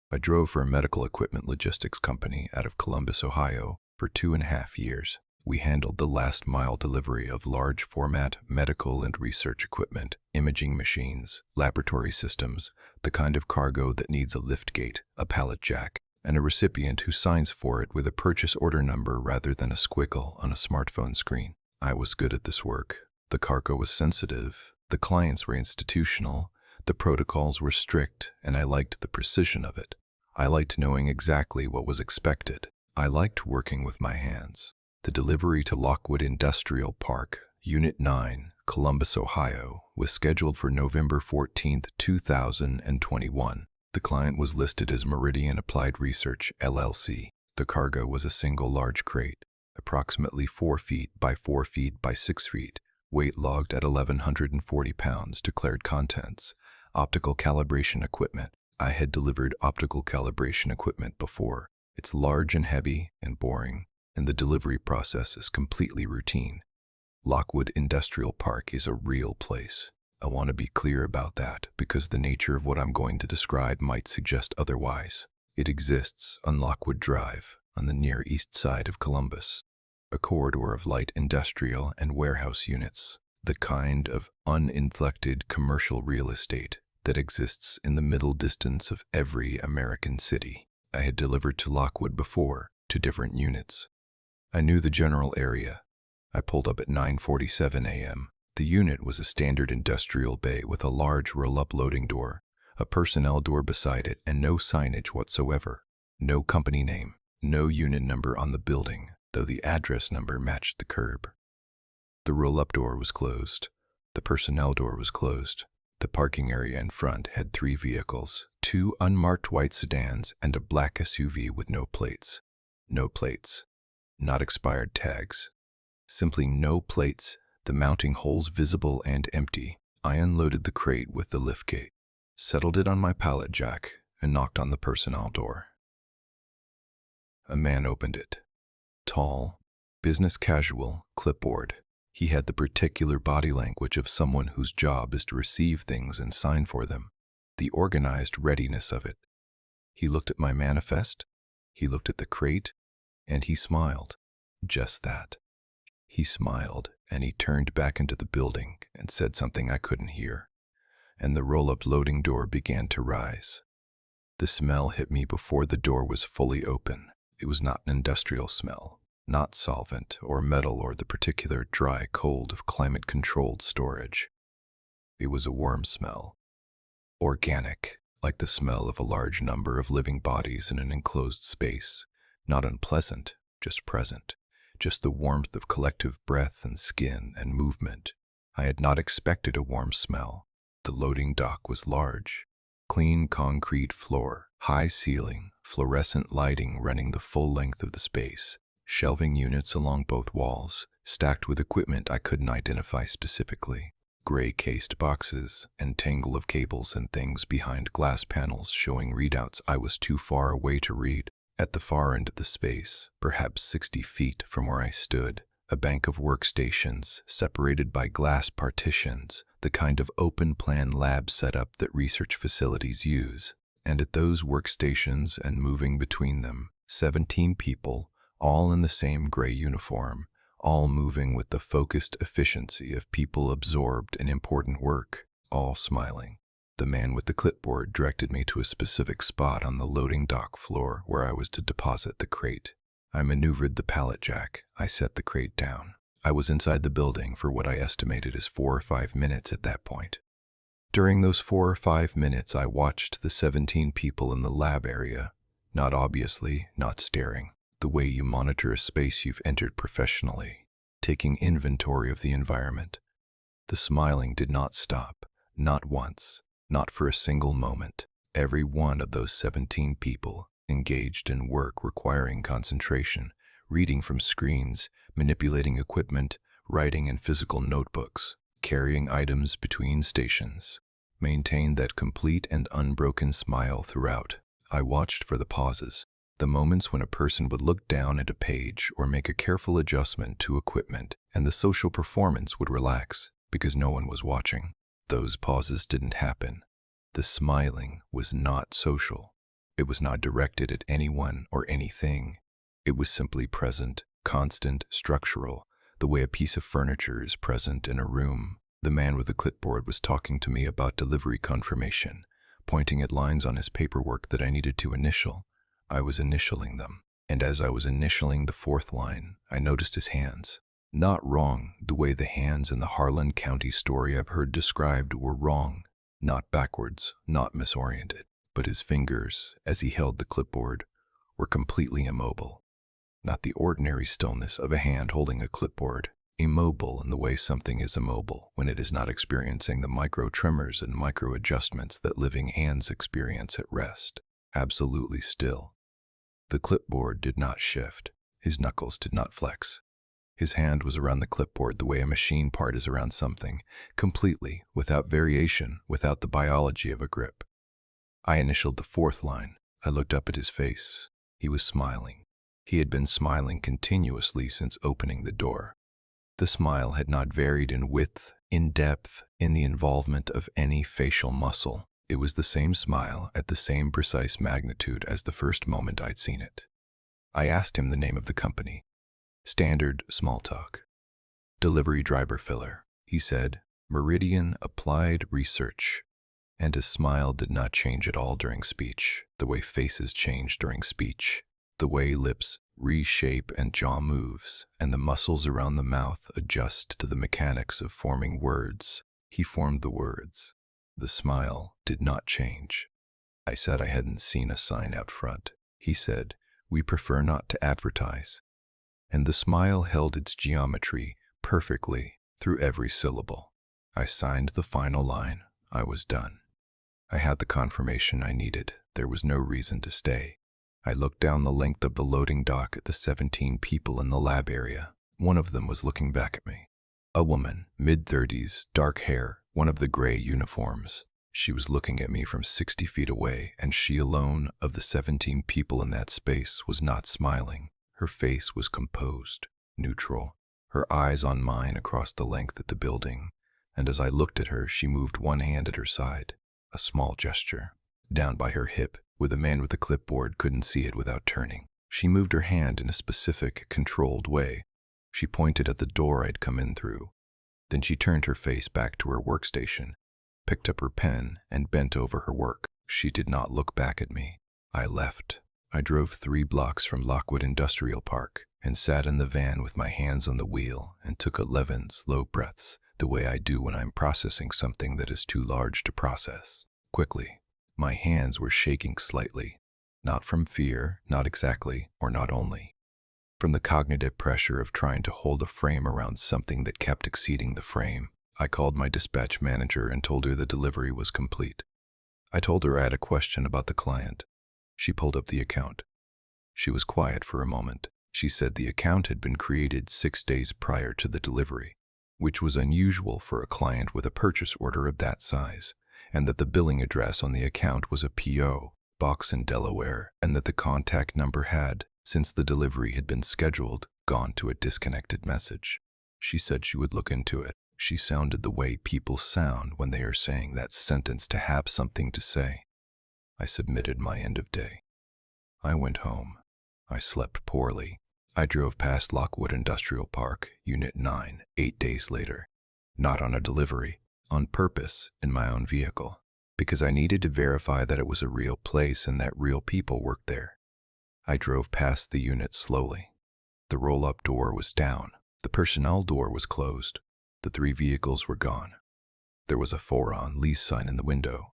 I drove for a medical equipment logistics company out of Columbus, Ohio for 2.5 years. We handled the last mile delivery of large format medical and research equipment, imaging machines, laboratory systems, the kind of cargo that needs a lift gate, a pallet jack, and a recipient who signs for it with a purchase order number rather than a squiggle on a smartphone screen. I was good at this work. The cargo was sensitive, the clients were institutional, the protocols were strict, and I liked the precision of it. I liked knowing exactly what was expected. I liked working with my hands. The delivery to Lockwood Industrial Park, Unit 9, Columbus, Ohio, was scheduled for November 14, 2021. The client was listed as Meridian Applied Research, LLC. The cargo was a single large crate, approximately 4 feet by 4 feet by 6 feet, weight logged at 1,140 pounds, declared contents, optical calibration equipment. I had delivered optical calibration equipment before. It's large and heavy and boring, and the delivery process is completely routine. Lockwood Industrial Park is a real place. I want to be clear about that because the nature of what I'm going to describe might suggest otherwise. It exists on Lockwood Drive, on the near east side of Columbus, a corridor of light industrial and warehouse units, the kind of uninflected commercial real estate that exists in the middle distance of every American city. I had delivered to Lockwood before, to different units. I knew the general area. I pulled up at 9:47 a.m. The unit was a standard industrial bay with a large roll-up loading door, a personnel door beside it, and no signage whatsoever. No company name, no unit number on the building, though the address number matched the curb. The roll-up door was closed. The personnel door was closed. The parking area in front had 3 vehicles, 2 unmarked white sedans and a black SUV with no plates. No plates. Not expired tags. Simply no plates, the mounting holes visible and empty. I unloaded the crate with the liftgate. settled it on my pallet jack, and knocked on the personnel door. A man opened it. Tall, business casual, clipboard. He had the particular body language of someone whose job is to receive things and sign for them, the organized readiness of it. He looked at my manifest, he looked at the crate, and he smiled. Just that. He smiled, and he turned back into the building and said something I couldn't hear, and the roll-up loading door began to rise. The smell hit me before the door was fully open. It was not an industrial smell, not solvent or metal or the particular dry cold of climate-controlled storage. It was a warm smell, organic, like the smell of a large number of living bodies in an enclosed space, not unpleasant, just present, just the warmth of collective breath and skin and movement. I had not expected a warm smell. The loading dock was large. Clean concrete floor, high ceiling, fluorescent lighting running the full length of the space, shelving units along both walls, stacked with equipment I couldn't identify specifically, gray-cased boxes, and tangle of cables and things behind glass panels showing readouts I was too far away to read. At the far end of the space, perhaps 60 feet from where I stood, a bank of workstations separated by glass partitions, the kind of open-plan lab setup that research facilities use. And at those workstations and moving between them, 17 people, all in the same gray uniform, all moving with the focused efficiency of people absorbed in important work, all smiling. The man with the clipboard directed me to a specific spot on the loading dock floor where I was to deposit the crate. I maneuvered the pallet jack. I set the crate down. I was inside the building for what I estimated as 4 or 5 minutes at that point. During those 4 or 5 minutes, I watched the 17 people in the lab area, not obviously, not staring, the way you monitor a space you've entered professionally, taking inventory of the environment. The smiling did not stop, not once, not for a single moment. Every one of those 17 people engaged in work requiring concentration, reading from screens, manipulating equipment, writing in physical notebooks, carrying items between stations, maintained that complete and unbroken smile throughout. I watched for the pauses, the moments when a person would look down at a page or make a careful adjustment to equipment, and the social performance would relax because no one was watching. Those pauses didn't happen. The smiling was not social. It was not directed at anyone or anything. It was simply present, constant, structural, the way a piece of furniture is present in a room. The man with the clipboard was talking to me about delivery confirmation, pointing at lines on his paperwork that I needed to initial. I was initialing them, and as I was initialing the 4th line, I noticed his hands. Not wrong, the way the hands in the Harlan County story I've heard described were wrong. Not backwards, not misoriented, but his fingers, as he held the clipboard, were completely immobile. Not the ordinary stillness of a hand holding a clipboard, immobile in the way something is immobile when it is not experiencing the micro-tremors and micro-adjustments that living hands experience at rest. Absolutely still. The clipboard did not shift. His knuckles did not flex. His hand was around the clipboard the way a machine part is around something, completely, without variation, without the biology of a grip. I initialed the 4th line. I looked up at his face. He was smiling. He had been smiling continuously since opening the door. The smile had not varied in width, in depth, in the involvement of any facial muscle. It was the same smile at the same precise magnitude as the first moment I'd seen it. I asked him the name of the company. Standard small talk. Delivery driver filler, he said. Meridian Applied Research. And his smile did not change at all during speech, the way faces change during speech, the way lips reshape and jaw moves, and the muscles around the mouth adjust to the mechanics of forming words. He formed the words. The smile did not change. I said I hadn't seen a sign out front. He said, "We prefer not to advertise." And the smile held its geometry perfectly through every syllable. I signed the final line. I was done. I had the confirmation I needed. There was no reason to stay. I looked down the length of the loading dock at the 17 people in the lab area. One of them was looking back at me. A woman, mid-30s, dark hair, one of the gray uniforms. She was looking at me from 60 feet away, and she alone, of the 17 people in that space, was not smiling. Her face was composed, neutral, her eyes on mine across the length of the building, and as I looked at her, she moved one hand at her side, a small gesture, down by her hip, where the man with the clipboard couldn't see it without turning. She moved her hand in a specific, controlled way. She pointed at the door I'd come in through. Then she turned her face back to her workstation, picked up her pen, and bent over her work. She did not look back at me. I left. I drove 3 blocks from Lockwood Industrial Park and sat in the van with my hands on the wheel and took 11 slow breaths, the way I do when I'm processing something that is too large to process. Quickly. My hands were shaking slightly, not from fear, not exactly, or not only. From the cognitive pressure of trying to hold a frame around something that kept exceeding the frame. I called my dispatch manager and told her the delivery was complete. I told her I had a question about the client. She pulled up the account. She was quiet for a moment. She said the account had been created 6 days prior to the delivery, which was unusual for a client with a purchase order of that size, and that the billing address on the account was a P.O. box in Delaware, and that the contact number had, since the delivery had been scheduled, gone to a disconnected message. She said she would look into it. She sounded the way people sound when they are saying that sentence to have something to say. I submitted my end of day. I went home. I slept poorly. I drove past Lockwood Industrial Park, Unit 9, 8 days later. Not on a delivery, on purpose, in my own vehicle, because I needed to verify that it was a real place and that real people worked there. I drove past the unit slowly. The roll-up door was down. The personnel door was closed. The 3 vehicles were gone. There was a "for on lease" sign in the window.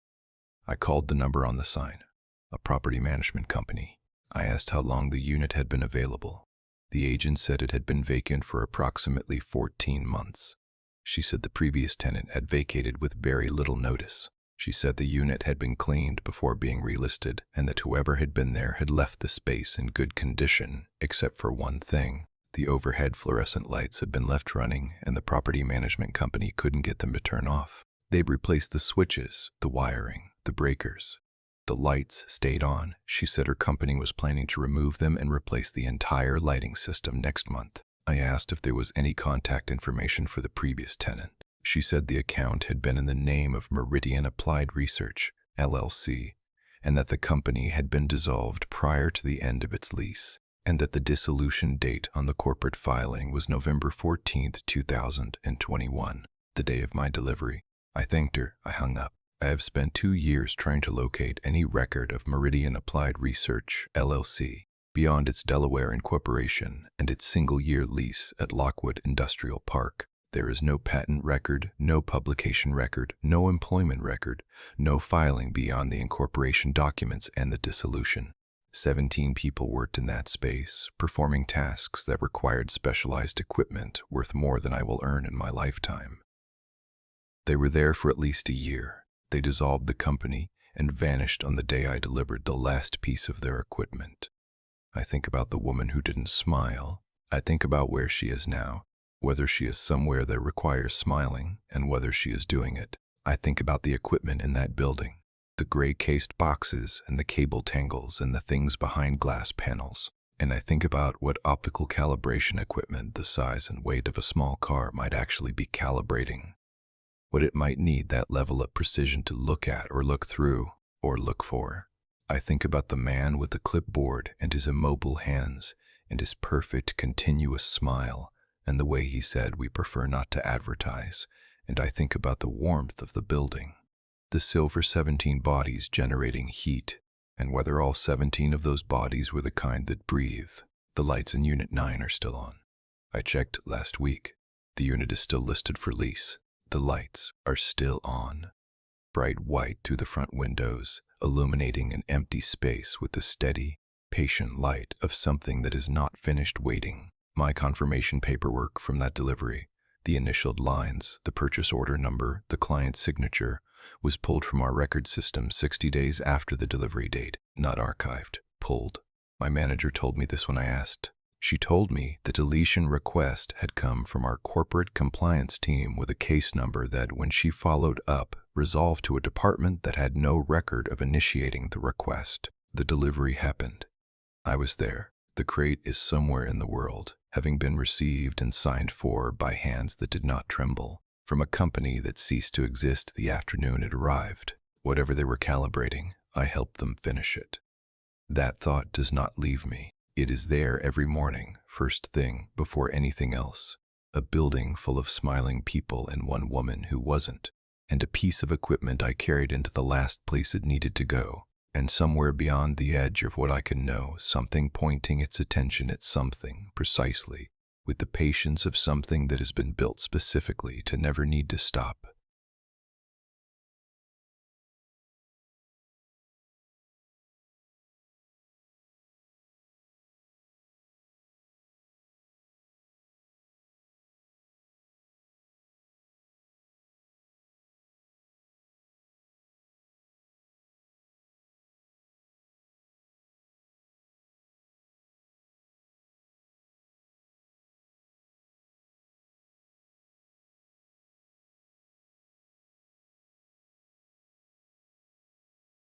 I called the number on the sign, a property management company. I asked how long the unit had been available. The agent said it had been vacant for approximately 14 months. She said the previous tenant had vacated with very little notice. She said the unit had been cleaned before being relisted and that whoever had been there had left the space in good condition, except for one thing. The overhead fluorescent lights had been left running and the property management company couldn't get them to turn off. They'd replaced the switches, the wiring, the breakers. The lights stayed on. She said her company was planning to remove them and replace the entire lighting system next month. I asked if there was any contact information for the previous tenant. She said the account had been in the name of Meridian Applied Research, LLC, and that the company had been dissolved prior to the end of its lease, and that the dissolution date on the corporate filing was November 14, 2021, the day of my delivery. I thanked her. I hung up. I have spent 2 years trying to locate any record of Meridian Applied Research, LLC, beyond its Delaware incorporation and its single-year lease at Lockwood Industrial Park. There is no patent record, no publication record, no employment record, no filing beyond the incorporation documents and the dissolution. 17 people worked in that space, performing tasks that required specialized equipment worth more than I will earn in my lifetime. They were there for at least a year. They dissolved the company and vanished on the day I delivered the last piece of their equipment. I think about the woman who didn't smile. I think about where she is now, whether she is somewhere that requires smiling, and whether she is doing it. I think about the equipment in that building, the gray cased boxes and the cable tangles and the things behind glass panels. And I think about what optical calibration equipment the size and weight of a small car might actually be calibrating. What it might need that level of precision to look at or look through or look for. I think about the man with the clipboard and his immobile hands and his perfect continuous smile and the way he said we prefer not to advertise, and I think about the warmth of the building, the silver 17 bodies generating heat, and whether all 17 of those bodies were the kind that breathe. The lights in Unit 9 are still on. I checked last week. The unit is still listed for lease. The lights are still on, bright white through the front windows, illuminating an empty space with the steady, patient light of something that is not finished waiting. My confirmation paperwork from that delivery, the initialed lines, the purchase order number, the client's signature, was pulled from our record system 60 days after the delivery date, not archived, pulled. My manager told me this when I asked. She told me the deletion request had come from our corporate compliance team with a case number that, when she followed up, resolved to a department that had no record of initiating the request. The delivery happened. I was there. The crate is somewhere in the world, having been received and signed for by hands that did not tremble, from a company that ceased to exist the afternoon it arrived. Whatever they were calibrating, I helped them finish it. That thought does not leave me. It is there every morning, first thing, before anything else. A building full of smiling people and one woman who wasn't, and a piece of equipment I carried into the last place it needed to go. And somewhere beyond the edge of what I can know, something pointing its attention at something, precisely, with the patience of something that has been built specifically to never need to stop.